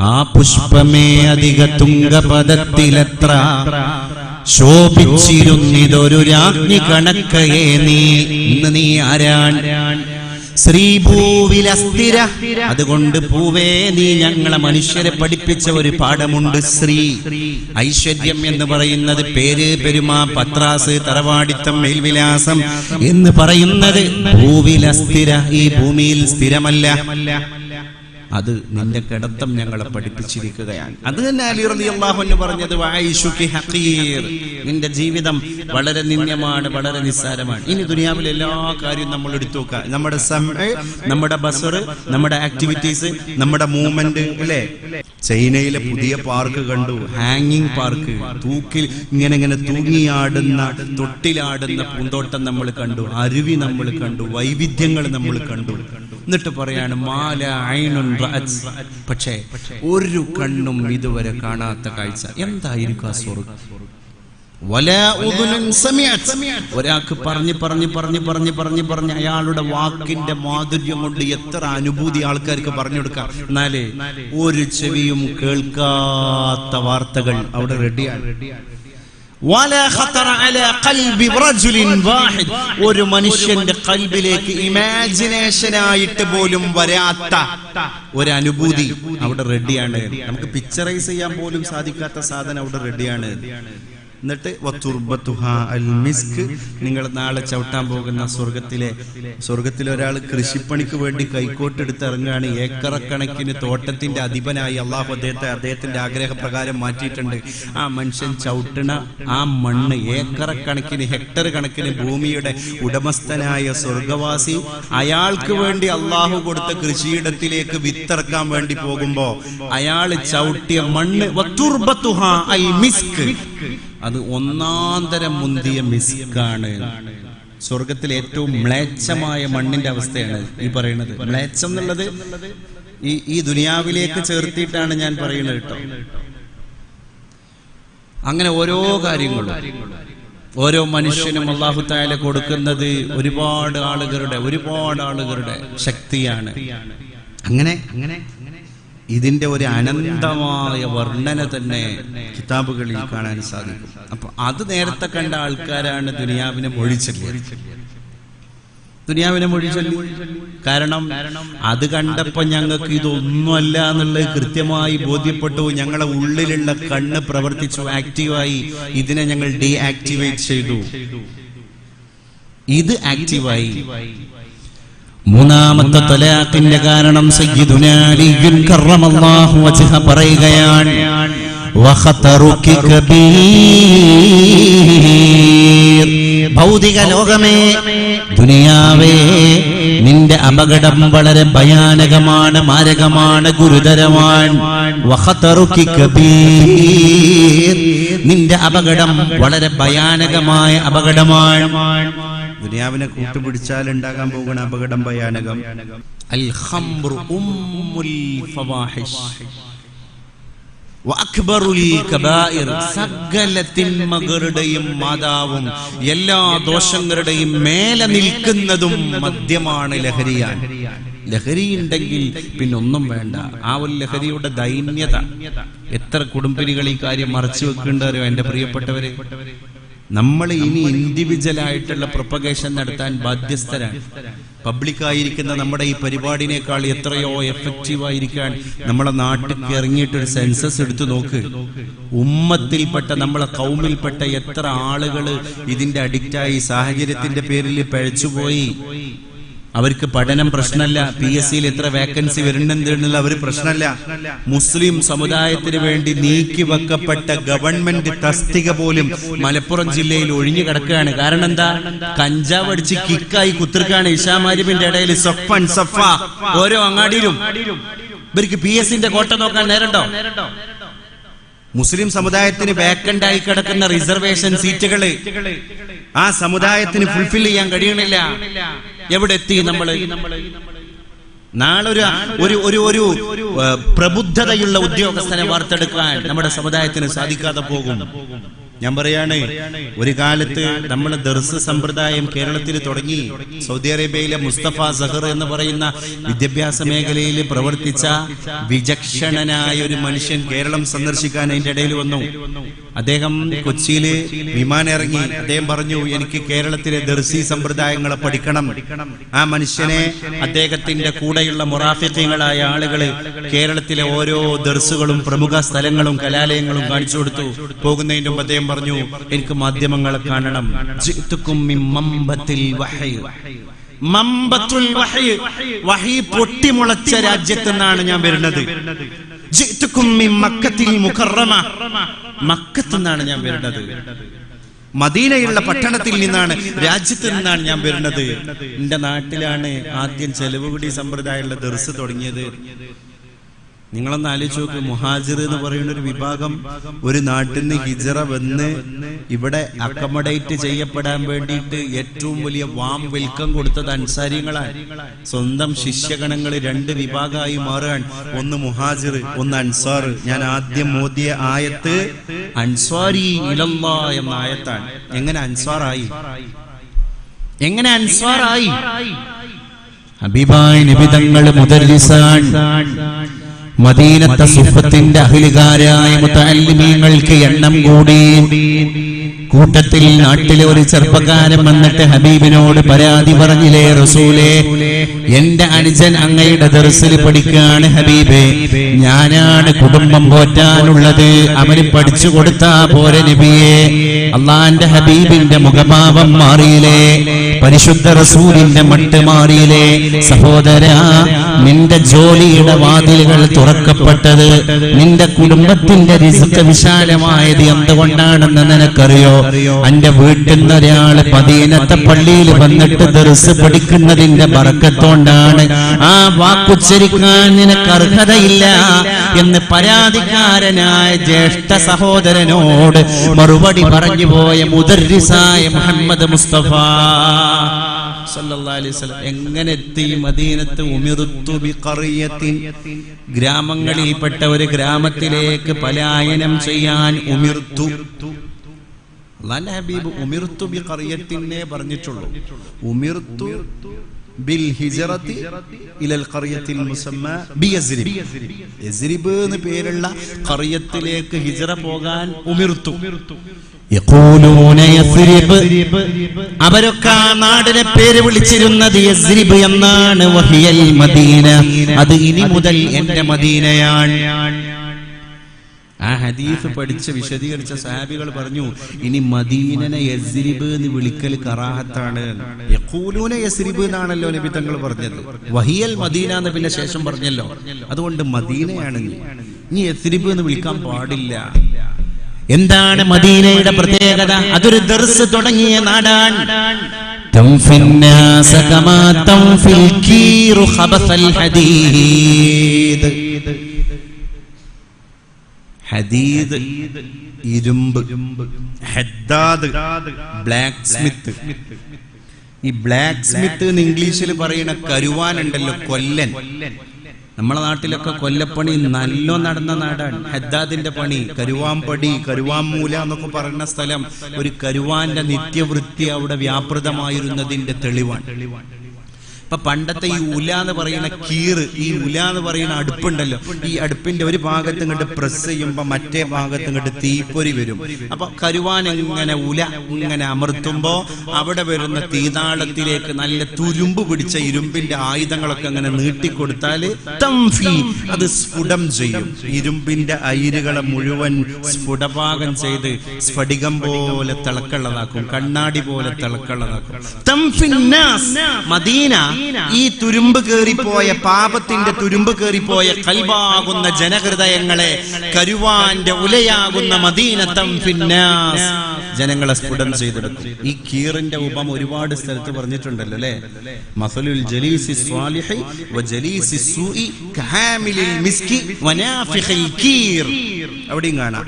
ആ പുഷ്പമേ അധിക തുംഗപദത്തിലെത്ര ശോഭിച്ചിരുന്നിതൊരു രാജ്ഞി കണക്കയേ നീ. ഇന്ന് നീ ആരാൻ? ശ്രീഭൂവിലസ്ഥിര. അതുകൊണ്ട് പൂവേ നീ ഞങ്ങളെ മനുഷ്യരെ പഠിപ്പിച്ച ഒരു പാഠമുണ്ട്. ശ്രീ ഐശ്വര്യം എന്ന് പറയുന്നത് പേര്, പെരുമ, പത്രാസ്, തറവാടിത്തം, മേൽവിലാസം എന്ന് പറയുന്നത് ഭൂവിലസ്ഥിര, ഈ ഭൂമിയിൽ സ്ഥിരമല്ല. അത് നിന്റെ കിടത്തം ഞങ്ങളെ പഠിപ്പിച്ചിരിക്കുകയാണ്. അത് തന്നെ അലി റളിയല്ലാഹു അൻഹു പറഞ്ഞത് വഅയിഷുകി ഹഖീർ, നിന്റെ ജീവിതം വളരെ നിന്ദ്യമാണ്, വളരെ നിസ്സാരമാണ്. ഇനി ദുനിയാവിലെ എല്ലാ കാര്യവും നമ്മൾ എടുത്തു നോക്കുക. നമ്മുടെ സമയ, നമ്മുടെ ബസർ, നമ്മുടെ ആക്ടിവിറ്റീസ്, നമ്മുടെ മൂവ്മെന്റ് അല്ലേ. ചൈനയിലെ പുതിയ പാർക്ക് കണ്ടു, ഹാങ്ങിങ് പാർക്ക്. തൂക്കിൽ ഇങ്ങനെ തൂങ്ങിയാടുന്ന, തൊട്ടിലാടുന്ന പൂന്തോട്ടം നമ്മൾ കണ്ടു, അരുവി നമ്മൾ കണ്ടു, വൈവിധ്യങ്ങൾ നമ്മൾ കണ്ടു. എന്നിട്ട് പറയാണ് മാല ഐനുൻ റഅത്, പക്ഷേ ഒരു കണ്ണും ഇതുവരെ കാണാത്ത കാഴ്ച. എന്തായിരിക്കും ആ സ്വർഗ്ഗം? വലാ ഉദുനുൻ സമിഅത്, ഒരാൾക്ക് പറഞ്ഞ് അയാളുടെ വാക്കിന്റെ മാധുര്യം കൊണ്ട് എത്ര അനുഭൂതി ആൾക്കാർക്ക് പറഞ്ഞു കൊടുക്കാം. എന്നാലേ ഒരു ചെവിയും കേൾക്കാത്ത വാർത്തകൾ അവിടെ റെഡിയാണ്. ഒരു മനുഷ്യന്റെ കൽബിലേക്ക് ഇമാജിനേഷനായിട്ട് പോലും വരാത്ത ഒരു അനുഭൂതി അവിടെ റെഡിയാണ്. നമുക്ക് പിക്ചറൈസ് ചെയ്യാൻ പോലും സാധിക്കാത്ത സാധനം അവിടെ റെഡിയാണ്. എന്നിട്ട് നിങ്ങൾ നാളെ ചവിട്ടാൻ പോകുന്ന സ്വർഗത്തിലെ ഒരാൾ കൃഷിപ്പണിക്ക് വേണ്ടി കൈക്കോട്ടെടുത്ത് ഇറങ്ങുകയാണ്. ഏക്കറക്കണക്കിന് തോട്ടത്തിന്റെ അധിപനായി അള്ളാഹു അദ്ദേഹത്തിന്റെ ആഗ്രഹപ്രകാരം മാറ്റിയിട്ടുണ്ട്. ആ മനുഷ്യൻ ചവിട്ടണ ആ മണ്ണ് ഏക്കറക്കണക്കിന്, ഹെക്ടർ കണക്കിന് ഭൂമിയുടെ ഉടമസ്ഥനായ സ്വർഗവാസി, അയാൾക്ക് വേണ്ടി അള്ളാഹു കൊടുത്ത കൃഷിയിടത്തിലേക്ക് വിത്തിറക്കാൻ വേണ്ടി പോകുമ്പോ അയാൾ ചവിട്ടിയ മണ്ണ് അത് ഒന്നാന്തരം മുന്തിയ മിസ്കാണ്. സ്വർഗത്തിലെ ഏറ്റവും മ്ലേച്ഛമായ മണ്ണിന്റെ അവസ്ഥയാണ് ഈ പറയുന്നത്. മ്ലേച്ഛം എന്നുള്ളത് ഈ ദുനിയാവിലേക്ക് ചേർത്തിട്ടാണ് ഞാൻ പറയുന്നത് കേട്ടോ. അങ്ങനെ ഓരോ കാര്യങ്ങളും ഓരോ മനുഷ്യനും അല്ലാഹു തആല കൊടുക്കുന്നത് ഒരുപാട് ആളുകളുടെ ശക്തിയാണ്. അങ്ങനെ ഇതിന്റെ ഒരു അനന്തമായ വർണ്ണന തന്നെ കിതാബുകളിൽ കാണാൻ സാധിക്കും. അപ്പൊ അത് നേരത്തെ കണ്ട ആൾക്കാരാണ് ദുനിയാവിനെ മൊഴിച്ചൊല്ലി. കാരണം അത് കണ്ടപ്പോ ഞങ്ങൾക്ക് ഇതൊന്നുമല്ല എന്നുള്ളത് കൃത്യമായി ബോധ്യപ്പെട്ടു. ഞങ്ങളെ ഉള്ളിലുള്ള കണ്ണ് പ്രവർത്തിച്ചു, ആക്റ്റീവായി. ഇതിനെ ഞങ്ങൾ ഡീആക്ടിവേറ്റ് ചെയ്തു. ഇത് ആക്റ്റീവായി. മൂന്നാമത്തെ തലാഖിന്റെ കാരണം സയ്യിദുനാ അലിയുൻ കറമല്ലാഹു വജ്ഹ പറയുകയാണ്, വഖതറുകി കബീർ. ഭൗതിക ലോകമേ, ദുനിയാവേ, നിന്റെ അപകടം വളരെ ഭയാനകമാണ്, മാരകമാണ്, ഗുരുതരമാണ്. വഖതറുകി കബീർ, നിന്റെ അപകടം വളരെ ഭയാനകമായ അപകടമാണ്. ദുനിയാവിനെ കൂട്ടുപിടിച്ചാൽ ഉണ്ടാകാൻ പോകുന്ന അപകടം ഭയാനകം. അൽ ഖംറു ഉമ്മുൽ ഫവാഹിഷ് വഅക്ബറുൽ കബായിർ, സകല തിന്മകളുടെയും മാതാവും എല്ലാ ദോഷങ്ങളുടെയും മേലെ നിൽക്കുന്നതും മദ്യമാണ്, ലഹരിയാണ്. ലഹരി ഉണ്ടെങ്കിൽ പിന്നൊന്നും വേണ്ട. ആ ഒരു ലഹരിയുടെ ദൈന്യത എത്ര കുടുംബിനികൾ ഈ കാര്യം മറച്ചു വെക്കേണ്ടവരോ എന്റെ പ്രിയപ്പെട്ടവരെ. നമ്മൾ ഇനി ഇൻഡിവിജ്വൽ ആയിട്ടുള്ള പ്രൊപ്പഗേഷൻ നടത്താൻ ബാധ്യസ്ഥരാണ്. പബ്ലിക്കായിരിക്കുന്ന നമ്മുടെ ഈ പരിപാടിനേക്കാൾ എത്രയോ എഫക്റ്റീവായിരിക്കാൻ നമ്മളെ നാട്ടിൽ ഇറങ്ങിയിട്ടൊരു സെൻസസ് എടുത്തു നോക്ക്. ഉമ്മത്തിൽപ്പെട്ട, നമ്മളെ കൗമിൽപ്പെട്ട എത്ര ആളുകൾ ഇതിന്റെ അഡിക്റ്റായി, സാഹചര്യത്തിന്റെ പേരിൽ പഴച്ചുപോയി. അവർക്ക് പഠനം പ്രശ്നമല്ല, PSC എത്ര വേക്കൻസി വരുന്നുണ്ടെന്നുള്ള അവർ പ്രശ്നമല്ല. മുസ്ലിം സമുദായത്തിന് വേണ്ടി നീക്കി വെക്കപ്പെട്ട ഗവൺമെന്റ് തസ്തിക പോലും മലപ്പുറം ജില്ലയിൽ ഒഴിഞ്ഞു കിടക്കുകയാണ്. കാരണം എന്താ? കഞ്ചാവ് അടിച്ച് കിക്കായി കുത്തിർക്കാണ് ഇഷാമാരിബിന്റെ ഇടയിൽ സഫ ഓരോ അങ്ങാടിയിലും. ഇവർക്ക് PSCന്റെ കോട്ട നോക്കാൻ നേരണ്ടോ? മുസ്ലിം സമുദായത്തിന് വേക്കന്റ് ആയി കിടക്കുന്ന റിസർവേഷൻ സീറ്റുകള് ആ സമുദായത്തിന് ഫുൾഫിൽ ചെയ്യാൻ കഴിയണില്ല. എവിടെ എത്തി നമ്മള്? നാളെ ഒരു പ്രബുദ്ധതയുള്ള ഉദ്യോഗസ്ഥനെ വാർത്തെടുക്കാൻ നമ്മുടെ സമുദായത്തിന് സാധിക്കാതെ പോകും. ഞാൻ പറയാണ്, ഒരു കാലത്ത് നമ്മൾ ദർസ് സമ്പ്രദായം കേരളത്തിൽ തുടങ്ങി. സൗദി അറേബ്യയിലെ മുസ്തഫ സഹർ എന്ന് പറയുന്ന വിദ്യാഭ്യാസ മേഖലയിൽ പ്രവർത്തിച്ച വിചക്ഷണനായ ഒരു മനുഷ്യൻ കേരളം സന്ദർശിക്കാൻ അതിന്റെ ഇടയിൽ വന്നു. അദ്ദേഹം കൊച്ചിയില് വിമാനം ഇറങ്ങി. അദ്ദേഹം പറഞ്ഞു, എനിക്ക് കേരളത്തിലെ ദർസി സമ്പ്രദായങ്ങളെ പഠിക്കണം. ആ മനുഷ്യനെ അദ്ദേഹത്തിന്റെ കൂടെയുള്ള മുറാഫിഖീങ്ങളായ ആളുകള് കേരളത്തിലെ ഓരോ ദർസുകളും പ്രമുഖ സ്ഥലങ്ങളും കലാലയങ്ങളും കാണിച്ചു കൊടുത്തു. പോകുന്നതിന്റെ മുമ്പ് അദ്ദേഹം പറഞ്ഞു, എനിക്ക് മാധ്യമങ്ങളെ കാണണം. വഹി പൊട്ടിമുളച്ച രാജ്യത്ത് നിന്നാണ് ഞാൻ വരുന്നത്. മക്കത്ത് നിന്നാണ് ഞാൻ വരുന്നത്. മദീനയുള്ള പട്ടണത്തിൽ നിന്നാണ്, രാജ്യത്ത് നിന്നാണ് ഞാൻ വരുന്നത്. എന്റെ നാട്ടിലാണ് ആദ്യം ചെലവുകൂടി സമ്പ്രദായമുള്ള ദർസ് തുടങ്ങിയത്. നിങ്ങളൊന്ന് ആലോചിച്ച് നോക്ക്. മുഹാജിർ എന്ന് പറയുന്ന ഒരു വിഭാഗം ഒരു നാട്ടിൽ നിന്ന് ഹിജറ വന്ന് ഇവിടെ അക്കമഡേറ്റ് ചെയ്യപ്പെടാൻ വേണ്ടിയിട്ട് ഏറ്റവും വലിയ വാം വെൽക്കം കൊടുത്തത് അൻസാരികളാണ്. സ്വന്തം ശിഷ്യഗണങ്ങൾ രണ്ട് വിഭാഗമായി മാറാൻ. ഒന്ന് മുഹാജിർ, ഒന്ന് അൻസാർ. ഞാൻ ആദ്യം മോദിയ ആയത്ത് അൻസാരി ഇലല്ലാ എന്ന ആയത്താണ്. എങ്ങനെ അൻസാറായി? എങ്ങനെ അൻസാറായി? ഹബീബായ നബി തങ്ങൾ മുദർരിസാൻ. മദീനത്തെ സുഫത്തിന്റെ അഹ്ലുകാരായ മുതഅല്ലിമീങ്ങൾക്ക് എണ്ണം കൂടി. കൂട്ടത്തിൽ നാട്ടിലെ ഒരു ചെറുപ്പക്കാരൻ വന്നിട്ട് ഹബീബിനോട് പരാതി പറഞ്ഞില്ലേ റസൂലേ, എന്റെ അനുജൻ അങ്ങയുടെ ദർസിൽ പഠിക്കാണ് ഹബീബേ, ഞാനാണ് കുടുംബം പോറ്റാനുള്ളത്, അവന് പഠിച്ചു കൊടുത്താ പോരെ നബിയെ. അള്ളാന്റെ ഹബീബിന്റെ മുഖഭാവം മാറിയില്ലേ? പരിശുദ്ധ റസൂലിന്റെ മട്ട് മാറിയില്ലേ? സഹോദരാ, നിന്റെ ജോലിയുടെ വാതിലുകൾ തുറക്കപ്പെട്ടത്, നിന്റെ കുടുംബത്തിന്റെ റിസ്ക് വിശാലമായത് എന്തുകൊണ്ടാണെന്ന് നിനക്കറിയോ? അന്റെ വീട്ടിൽ നിന്ന് ഒരാള് മദീനത്തെ പള്ളിയിൽ വന്നിട്ട് ദർസ് പഠിക്കുന്നതിന്റെ ബറക്കത്തോണ്ടാണ്. ആ വാക്കുച്ചരിക്കാൻ നിനക്ക് അർഹതയില്ല എന്ന് പരാതിക്കാരനായ ജ്യേഷ്ഠ സഹോദരനോട് മറുപടി പറഞ്ഞു പോയ മുദർരിസായ മുഹമ്മദ് മുസ്തഫ സല്ലല്ലാഹു അലൈഹി വസല്ലം എങ്ങനെ എത്തി മദീനത്ത്? ഉമിർതു ബിഖറിയത്തിൻ, ഗ്രാമങ്ങളിൽപ്പെട്ട ഒരു ഗ്രാമത്തിലേക്ക് പലായനം ചെയ്യാൻ ഉമിർതു. അല്ലാഹുവിന്റെ ഹബീബ് ഉമിർതു ബിഖറിയത്തിനെ പറഞ്ഞിട്ടുള്ളൂ. ഉമിർതു ബിൽ ഹിജ്റതി ഇലൽ ഖറിയത്തിൽ മുസമ്മ ബിയസ്രിബ്. യസ്രിബ് എന്ന പേരുള്ള ഖറിയത്തിലേക്ക് ഹിജ്റ പോകാൻ ഉമിർതു. യഖൂലൂന യസ്രിബ്, അവരൊക്കെ ആ നാടിനെ പേര് വിളിച്ചിരുന്നത് യസ്രിബ് എന്നാണ്. വഹിയൽ മദീന, അത് ഇനി മുതൽ എന്റെ മദീനയാണ്. ആ ഹദീസ് പഠിച്ച് വിശദീകരിച്ച സഹാബികൾ പറഞ്ഞു, ഇനി മദീനനെ യസ്രിബ് എന്ന് വിളിക്കൽ കറാഹത്താണ്. യഖൂലൂന യസ്രിബ് എന്നാണല്ലോ നബി തങ്ങൾ പറഞ്ഞത്. വഹിയൽ മദീന എന്ന് പിന്നെ ശേഷം പറഞ്ഞല്ലോ. അതുകൊണ്ട് മദീനയാണ്, ഇനി യസ്രിബ് എന്ന് വിളിക്കാൻ പാടില്ല. എന്താണ് മദീനയുടെ പ്രത്യേകത? അതൊരു ദർസ് തുടങ്ങിയ നാടാണ്. തംഫിന്നാസ കമാ തംഫിൽ കീറു ഖബസൽ ഹദീദ്. ഹദീദ് ഇരുമ്പ്, ഹദ്ദാദ് ബ്ലാക്ക് സ്മിത്ത്. ഈ ബ്ലാക്ക് സ്മിത്ത് എന്ന് ഇംഗ്ലീഷിൽ പറയുന്ന കരുവാൻ ഉണ്ടല്ലോ, കൊല്ലൻ. നമ്മളെ നാട്ടിലൊക്കെ കൊല്ലപ്പണി നല്ല നടന്ന നാടാണ്. ഹദ്ദാദിന്റെ പണി, കരുവാമ്പടി, കരുവാമൂല എന്നൊക്കെ പറയുന്ന സ്ഥലം ഒരു കരുവാന്റെ നിത്യവൃത്തി അവിടെ വ്യാപൃതമായിരുന്നതിന്റെ തെളിവാണ്. ഇപ്പൊ പണ്ടത്തെ ഈ ഉല എന്ന് പറയുന്ന കീറ്, ഈ ഉല എന്ന് പറയുന്ന അടുപ്പുണ്ടല്ലോ, ഈ അടുപ്പിന്റെ ഒരു ഭാഗത്ത് ഇങ്ങോട്ട് പ്രസ് ചെയ്യുമ്പോ മറ്റേ ഭാഗത്ത് ഇങ്ങോട്ട് തീപ്പൊരി വരും. അപ്പൊ കരുവാൻ ഇങ്ങനെ ഉല ഇങ്ങനെ അമർത്തുമ്പോ അവിടെ വരുന്ന തീതാളത്തിലേക്ക് നല്ല തുരുമ്പ് പിടിച്ച ഇരുമ്പിന്റെ ആയുധങ്ങളൊക്കെ അങ്ങനെ നീട്ടിക്കൊടുത്താല് തംഫി, അത് സ്ഫുടം ചെയ്യും. ഇരുമ്പിന്റെ അയിരുകളെ മുഴുവൻ സ്ഫുടപാകം ചെയ്ത് സ്ഫടികം പോലെ തിളക്കുള്ളതാക്കും, കണ്ണാടി പോലെ തിളക്കുള്ളതാക്കും. തംഫിന്നാസ്, മദീന ഈ തുരുമ്പ് കേറിപ്പോയ പാപത്തിന്റെ തുരുമ്പ് കേറിപ്പോയ കൽബാകുന്ന ജനഹൃദയങ്ങളെ കരുവാന്റെ ഉലയാകുന്ന മദീനത്തം ഫിന്നാസ് ജനങ്ങളെ സ്ഫുടം ചെയ്തെടുക്കും. ഈ കീറിന്റെ ഉപമ ഒരുപാട് സ്ഥലത്ത് പറഞ്ഞിട്ടുണ്ടല്ലോ അല്ലെ. മസലുൽ ജലീസി സ്വാലിഹി വ ജലീസി സൂഇ കഹാമിലിൽ മിസ്കി വനാഫിഖിൽ കീർ. അവിടെയും കാണാം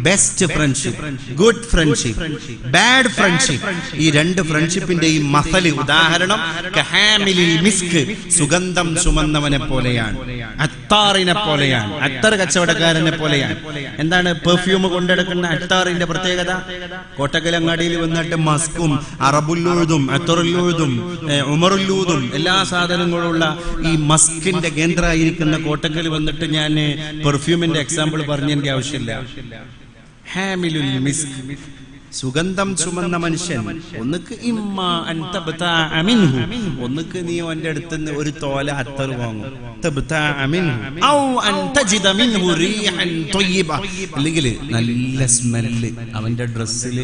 best friendship, good friendship, bad friendship. ഈ രണ്ട് ഫ്രണ്ട്ഷിപ്പിന്റെയും മസല് ഉദാഹരണം കഹാമിലിൽ മിസ്ക് സുഗന്ധം ചുമന്നവനെ പോലെയാണ്, അത്താറിനെ പോലെയാണ്, അത്തർ കച്ചവടക്കാരനെ പോലെയാണ്. എന്താണ് പെർഫ്യൂം കൊണ്ടെടുക്കുന്ന അത്താറിന്റെ പ്രത്യേകത? കോട്ടക്കലങ്ങാടിയിൽ വന്നിട്ട് മസ്കും അറബുല്ലൂതും അത്തറുല്ലൂതും ഉമറുല്ലൂതും എല്ലാ സാധനങ്ങളുള്ള ഈ മസ്കിന്റെ കേന്ദ്രമായിരിക്കുന്ന കോട്ടക്കൽ വന്നിട്ട് ഞാൻ പെർഫ്യൂമിന്റെ എക്സാമ്പിൾ പറഞ്ഞ എനിക്ക് ആവശ്യമില്ല. ഹാമിലുൽ മിസ്ക് സുഗന്ധം ചുമന്ന മനുഷ്യൻ. ഒന്നുക്ക് ഇമ്മാ അൻ തബ്തഅ മിൻഹു, ഒന്നുക്ക് നീ അവന്റെ അടുത്ത് നിന്ന് ഒരു തോല അത്തർ വാങ്ങും, തബ്തഅ മിൻഹു ഔ അൻ തജിദ മിൻഹു റീഹൻ ത്വയ്യിബ, അല്ലെങ്കിൽ നല്ല സ്മെല്ല് അവന്റെ ഡ്രസ്സിൽ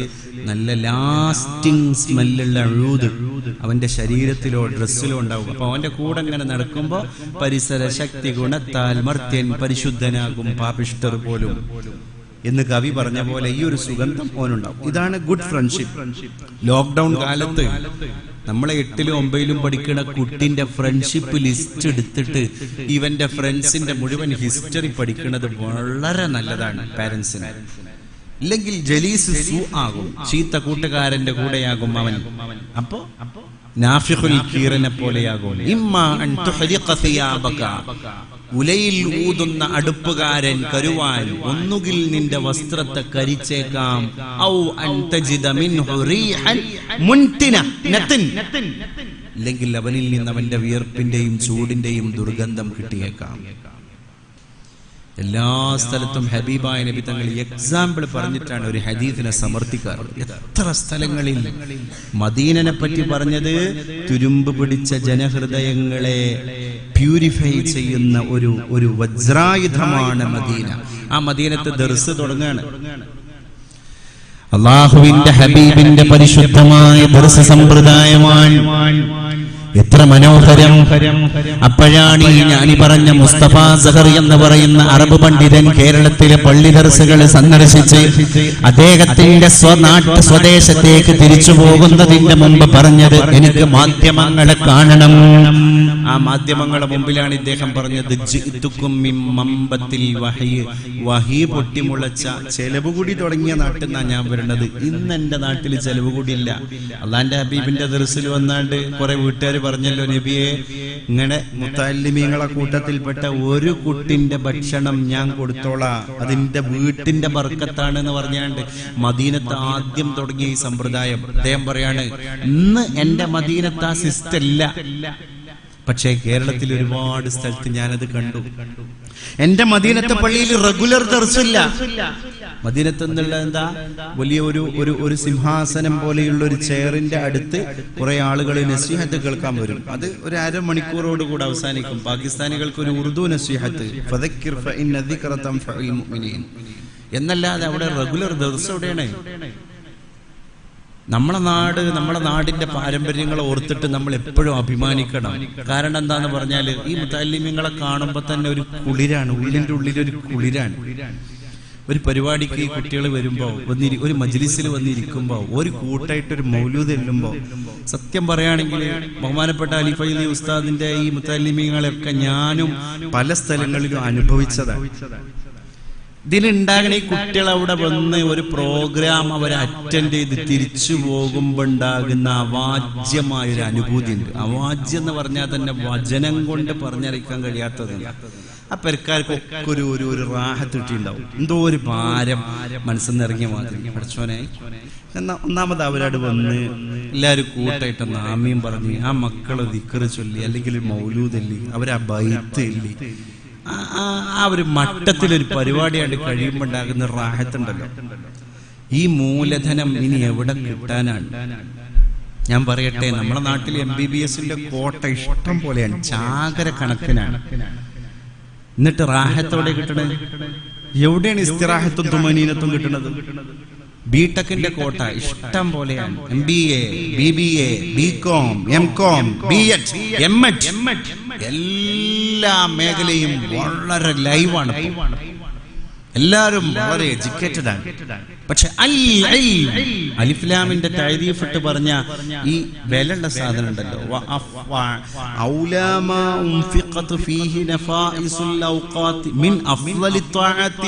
നല്ല ലാസ്റ്റിംഗ് സ്മെല്ലുള്ള ഊദ് അവന്റെ ശരീരത്തിലോ ഡ്രസ്സിലോ ഉണ്ടാവും. അപ്പൊ അവന്റെ കൂടെ ഇങ്ങനെ നടക്കുമ്പോ പരിസര ശക്തി ഗുണത്താൽ മർത്യൻ പരിശുദ്ധനാകും പാപിഷ്ഠർ പോലും എന്ന് കവി പറഞ്ഞ പോലെ ഈ ഒരു സുഗന്ധം ഓനുണ്ടാവും. ഇതാണ് ഗുഡ് ഫ്രണ്ട്ഷിപ്പ്. ലോക്ക്ഡൌൺ കാലത്ത് നമ്മളെ 8ലും 9ലും പഠിക്കുന്ന കുട്ടിന്റെ ഫ്രണ്ട്ഷിപ്പ് ലിസ്റ്റ് എടുത്തിട്ട് ഇവന്റെ ഫ്രണ്ട്സിന്റെ മുഴുവൻ ഹിസ്റ്ററി പഠിക്കുന്നത് വളരെ നല്ലതാണ് പാരന്റ്സിന്. ഇല്ലെങ്കിൽ ജലീസ് സൂ ആകും, ചീത്ത കൂട്ടുകാരന്റെ കൂടെയാകും അവൻ. അപ്പോ നാഫിഖുൽ കീറിനെ പോലെയാകും. ഇമ്മാ അൻ തുഹരിഖ സിയാബക, ഉലയിൽ ഊതുന്ന അടുപ്പുകാരൻ കരുവാൻ, ഒന്നുകിൽ നിന്റെ വസ്ത്രത്തെ കരിച്ചേക്കാം, ഔ അൻ തജിദ മിൻഹു റീഹൻ മുൻതിന നതൻ, അല്ലെങ്കിൽ അവനിൽ നിന്ന് അവന്റെ വിയർപ്പിന്റെയും ചൂടിന്റെയും ദുർഗന്ധം കിട്ടിയേക്കാം. എല്ലാ സ്ഥലത്തും ഹബീബായ നബി തങ്ങൾ എക്സാമ്പിൾ പറഞ്ഞിട്ടാണ് ഒരു ഹദീസിനെ സമർത്ഥിക്കാറ്. എത്ര സ്ഥലങ്ങളിൽ മദീനനെ പറ്റി പറഞ്ഞത് തുരുമ്പ് പിടിച്ച ജനഹൃദയങ്ങളെ പ്യൂരിഫൈ ചെയ്യുന്ന ഒരു വജ്രായുധമാണ് മദീന. ആ മദീനത്ത് ദർസ് തുടങ്ങാണ്. അല്ലാഹുവിന്റെ ഹബീബിന്റെ പരിശുദ്ധമായ ദർസ് സമ്പ്രദായമാണ്. എത്ര മനോഹരം! അപ്പോഴാണ് ഈ ഞാനി പറഞ്ഞ മുസ്തഫ സഹർ എന്ന് പറയുന്ന അറബ് പണ്ഡിതൻ കേരളത്തിലെ പള്ളി ദർസുകൾ സന്ദർശിച്ച് അദ്ദേഹത്തിന്റെ സ്വദേശത്തേക്ക് തിരിച്ചു പോകുന്നതിന്റെ മുമ്പ് പറഞ്ഞത്, എനിക്ക് മാധ്യമങ്ങളെ കാണണം. ആ മാധ്യമങ്ങളുടെ മുമ്പിലാണ് ഇദ്ദേഹം പറഞ്ഞത്, വഹി പൊട്ടിമുളച്ച ചെലവുകൂടി തുടങ്ങിയ നാട്ടിൽ നിന്നാണ് ഞാൻ വരുന്നത്. ഇന്ന് എന്റെ നാട്ടിൽ ചെലവുകൂടിയില്ല. അള്ളാന്റെ ഹബീബിന്റെ ദർസിൽ വന്നാണ്ട് കുറെ വീട്ടുകാർ പറഞ്ഞല്ലോ, നബിയെ ഇങ്ങനെ മുത്തല്ലിമീങ്ങളെ കൂട്ടത്തിൽപ്പെട്ട ഒരു കുട്ടിന്റെ ഭക്ഷണം ഞാൻ കൊടുത്തോളാം, അതിന്റെ വീട്ടിന്റെ ബർക്കത്താണെന്ന് പറഞ്ഞാണ്ട് മദീനത്ത് ആദ്യം തുടങ്ങിയ ഈ സമ്പ്രദായം. അദ്ദേഹം പറയാണ്, ഇന്ന് എന്റെ മദീനത്ത് ആ സിസ്റ്റം ഇല്ല, പക്ഷേ കേരളത്തിൽ ഒരുപാട് സ്ഥലത്ത് ഞാനത് കണ്ടു. എന്റെ മദീനത്തെ പള്ളിയിൽ റെഗുലർ ദർസില്ല. മദീനത്ത് എന്നുള്ള എന്താ, വലിയ ഒരു സിംഹാസനം പോലെയുള്ള ഒരു ചെയറിന്റെ അടുത്ത് കുറെ ആളുകൾ നസീഹത്ത് കേൾക്കാൻ വരും. അത് ഒരു അരമണിക്കൂറോട് കൂടെ അവസാനിക്കും. പാകിസ്ഥാനികൾക്ക് ഒരു ഉറുദു നസീഹത്ത്, ഫദക്കിർ ഫഇന്ന ദിക്റ തൻഫഉൽ മുഅ്മിനീൻ എന്നല്ലാതെ അവിടെ റെഗുലർ ദർസ് എവിടെയാണ്? നമ്മളെ നാടിന്റെ പാരമ്പര്യങ്ങളെ ഓർത്തിട്ട് നമ്മൾ എപ്പോഴും അഭിമാനിക്കണം. കാരണം എന്താന്ന് പറഞ്ഞാല് ഈ മുത്തല്ലിമീങ്ങളെ കാണുമ്പോ തന്നെ ഒരു കുളിരാണ്, ഉള്ളിന്റെ ഉള്ളിലൊരു കുളിരാണ്. ഒരു പരിപാടിക്ക് ഈ കുട്ടികൾ വരുമ്പോ ഒരു മജ്ലിസിൽ വന്നിരിക്കുമ്പോ ഒരു കൂട്ടായിട്ടൊരു മൗലൂദ് എല്ലുമ്പോ, സത്യം പറയുകയാണെങ്കിൽ ബഹുമാനപ്പെട്ട അലി ഫൈലി ഉസ്താദിന്റെ ഈ മുത്തല്ലിമീങ്ങളെയൊക്കെ ഞാനും പല സ്ഥലങ്ങളിലും അനുഭവിച്ചതാണ്. ഇതിനുണ്ടാകണ ഈ കുട്ടികൾ അവിടെ വന്ന് ഒരു പ്രോഗ്രാം അവർ അറ്റൻഡ് ചെയ്ത് തിരിച്ചു പോകുമ്പോ ഉണ്ടാകുന്ന അവാജ്യമായൊരു അനുഭൂതി ഉണ്ട്. അവാജ്യം എന്ന് പറഞ്ഞാൽ തന്നെ വചനം കൊണ്ട് പറഞ്ഞറിയിക്കാൻ കഴിയാത്തതാണ്. ആ പെരക്കാർക്കൊക്കെ ഒരു റാഹത്ത് കിട്ടിയിട്ടുണ്ടാവും. എന്തോ ഒരു ഭാരം മനസ്സിൽ നിന്ന് ഇറങ്ങിയ മാതിരി. പഠിച്ചോനെ എന്നാ ഒന്നാമത് അവരോട് വന്ന് എല്ലാവരും കൂട്ടായിട്ട് ആമീൻ പറഞ്ഞ് ആ മക്കളെ ദിക്ർ ചൊല്ലി, അല്ലെങ്കിൽ മൗലൂദല്ലി, അവരാ ബൈത്ത് ഇല്ലി, ആ ഒരു മട്ടത്തിലൊരു പരിപാടിയായിട്ട് കഴിയുമ്പോൾ ഉണ്ടാകുന്ന റാഹത്തുണ്ടല്ലോ, ഈ മൂലധനം ഇനി എവിടെ കിട്ടാനാണ്? ഞാൻ പറയട്ടെ, നമ്മളെ നാട്ടിൽ MBBSന്റെ കോട്ട ഇഷ്ടം പോലെയാണ്, ചാകര കണക്കിനാണ്. എന്നിട്ട് റാഹത്തോടെ കിട്ടണേ എവിടെയാണ്? ഇസ്തിറാഹത്തും തുമനീനത്തും കിട്ടുന്നത്? ബിടെക്കിന്റെ കോട്ട ഇഷ്ടം പോലെയാണ്. MBA, BBA, BCom, MCom, BEd, MEd എല്ലാ മേഖലയും വളരെ ലൈവാണ്. എല്ലാവരും വളരെ എഡ്യൂക്കേറ്റഡ് ആണ്. പക്ഷെ അലിഫ്ലാമിന്റെ തഅരീഫ് ഇട്ട് പറഞ്ഞ ഈ വിലയുള്ള സാധനം ഉണ്ടല്ലോ,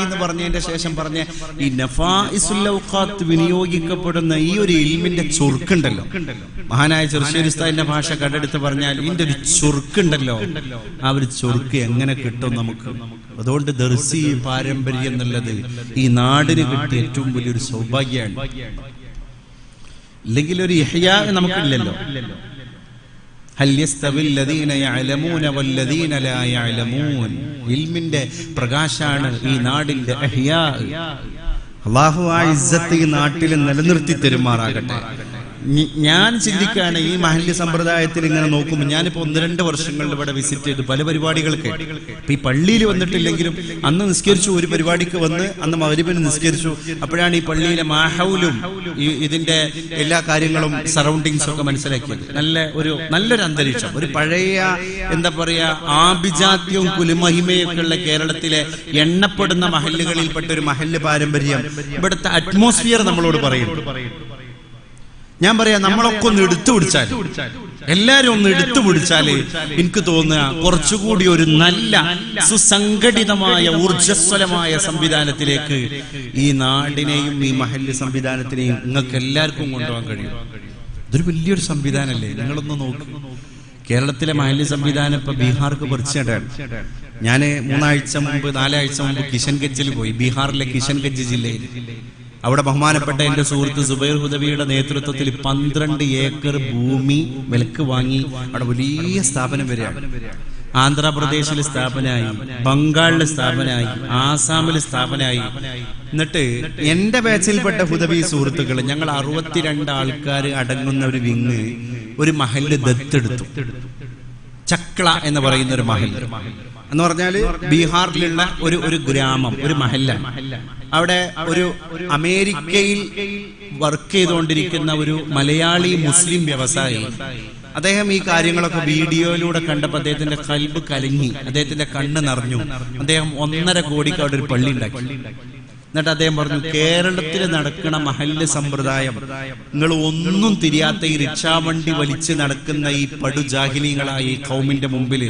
എന്ന് പറഞ്ഞതിന്റെ ശേഷം പറഞ്ഞ ഈ നഫായിസുൽ ഔഖാത്ത് വിനിയോഗിക്കപ്പെടുന്ന ഈ ഒരു ഇൽമിന്റെ ചുരുക്കുണ്ടല്ലോ, മഹാനായ ചെറുശ്ശേരി ഉസ്താദിന്റെ ഭാഷ കണ്ടെടുത്ത് പറഞ്ഞാൽ ഇതിന്റെ ഒരു ചുരുക്കുണ്ടല്ലോ, ആ ഒരു ചുരുക്ക് എങ്ങനെ കിട്ടും നമുക്ക്? അതുകൊണ്ട് ദർസി പാരമ്പര്യം എന്നുള്ളത് ഈ നാടിന് കിട്ടിയ ഏറ്റവും വലിയൊരു സൗഭാഗ്യമാണ്. ഇല്ലെങ്കിൽ ഒരു ഇഹ്യാ നമുക്കില്ലല്ലോ. ഹൽ യസ്തവിൽ ലദീന യഅലമൂന വല്ലദീന ലാ യഅലമൂൻ. ഇൽമിന്റെ പ്രകാശാണ് ഈ നാടിന്റെ ഇഹ്യാ. അല്ലാഹു ആ ഇസ്സത്ത് ഈ നാട്ടിൽ നിലനിർത്തി തരുമാറാകട്ടെ. ഞാൻ ചിന്തിക്കുകയാണ്, ഈ മഹല്ല് സമ്പ്രദായത്തിൽ ഇങ്ങനെ നോക്കുമ്പോൾ ഞാനിപ്പോ 1-2 വർഷങ്ങളിൽ ഇവിടെ വിസിറ്റ് ചെയ്തു പല പരിപാടികൾക്ക്. ഇപ്പൊ ഈ പള്ളിയിൽ വന്നിട്ടില്ലെങ്കിലും അന്ന് നിസ്കരിച്ചു, ഒരു പരിപാടിക്ക് വന്ന് അന്ന് മഗ്‌രിബിന് നിസ്കരിച്ചു. അപ്പോഴാണ് ഈ പള്ളിയിലെ മാഹൗലും ഇതിന്റെ എല്ലാ കാര്യങ്ങളും സറൗണ്ടിങ്സും ഒക്കെ മനസ്സിലാക്കിയത്. നല്ലൊരു അന്തരീക്ഷം, ഒരു പഴയ എന്താ പറയാ ആഭിജാത്യവും കുലുമഹിമയും ഒക്കെ ഉള്ള കേരളത്തിലെ എണ്ണപ്പെടുന്ന മഹല്ലുകളിൽപ്പെട്ട ഒരു മഹല്ല് പാരമ്പര്യം. ഇവിടുത്തെ അറ്റ്മോസ്ഫിയർ നമ്മളോട് പറയും. ഞാൻ പറയാ, നമ്മളൊക്കെ ഒന്ന് എടുത്തു പിടിച്ചാൽ, എല്ലാരും ഒന്ന് എടുത്തു പിടിച്ചാല് എനിക്ക് തോന്നുക കുറച്ചുകൂടി ഒരു നല്ല സുസംഘടിതമായ ഊർജ്ജസ്വലമായ സംവിധാനത്തിലേക്ക് ഈ നാടിനെയും ഈ മഹല്ല് സംവിധാനത്തിനെയും നിങ്ങൾക്ക് എല്ലാവർക്കും കൊണ്ടുപോകാൻ കഴിയും. ഇതൊരു വലിയൊരു സംവിധാനമല്ലേ? നിങ്ങളൊന്ന് നോക്കൂ. കേരളത്തിലെ മഹല്ല് സംവിധാനം ഇപ്പൊ ബീഹാർക്ക് പറിച്ചിട്ടാണ്. ഞാൻ 4 ആഴ്ച മുമ്പ് കിഷൻഗഞ്ചിൽ പോയി, ബീഹാറിലെ കിഷൻഗഞ്ച് ജില്ലയിൽ. അവിടെ ബഹുമാനപ്പെട്ട എന്റെ സുഹൃത്ത് സുബൈർ ഹുദവിയുടെ നേതൃത്വത്തിൽ 12 ഏക്കർ ഭൂമി വിലക്ക് വാങ്ങി അവിടെ വലിയ സ്ഥാപനം വരികയാണ്. ആന്ധ്രാപ്രദേശിൽ സ്ഥാപനമായി, ബംഗാളിൽ സ്ഥാപനമായി, ആസാമിൽ സ്ഥാപനമായി. എന്നിട്ട് എന്റെ ബാച്ചിൽപ്പെട്ട ഹുദവി സുഹൃത്തുക്കൾ ഞങ്ങൾ 62 ആൾക്കാർ അടങ്ങുന്ന ഒരു വിങ് ഒരു മഹല്ല് ദത്തെടുത്തു. ചക്ല എന്ന് പറയുന്ന ഒരു മഹല്ല് എന്ന് പറഞ്ഞാല് ബീഹാറിലുള്ള ഒരു ഗ്രാമം, ഒരു മഹല്ല. അവിടെ ഒരു അമേരിക്കയിൽ വർക്ക് ചെയ്തുകൊണ്ടിരിക്കുന്ന ഒരു മലയാളി മുസ്ലിം വ്യവസായി, അദ്ദേഹം ഈ കാര്യങ്ങളൊക്കെ വീഡിയോയിലൂടെ കണ്ടപ്പോൾ അദ്ദേഹത്തിന്റെ കൽബ് കലങ്ങി, അദ്ദേഹത്തിന്റെ കണ്ണ് നിറഞ്ഞു. അദ്ദേഹം 1.5 കോടിക്ക് അവിടെ ഒരു പള്ളി ഉണ്ടാക്കി. എന്നിട്ട് അദ്ദേഹം പറഞ്ഞു, കേരളത്തിൽ നടക്കുന്ന മഹല്ല് സമ്പ്രദായം നിങ്ങൾ ഒന്നും തിരിയാത്ത ഈ റിക്ഷാവണ്ടി വലിച്ച് നടക്കുന്ന ഈ പടുജാഹിലീങ്ങളായ ഈ ഖൗമിന്റെ മുമ്പിൽ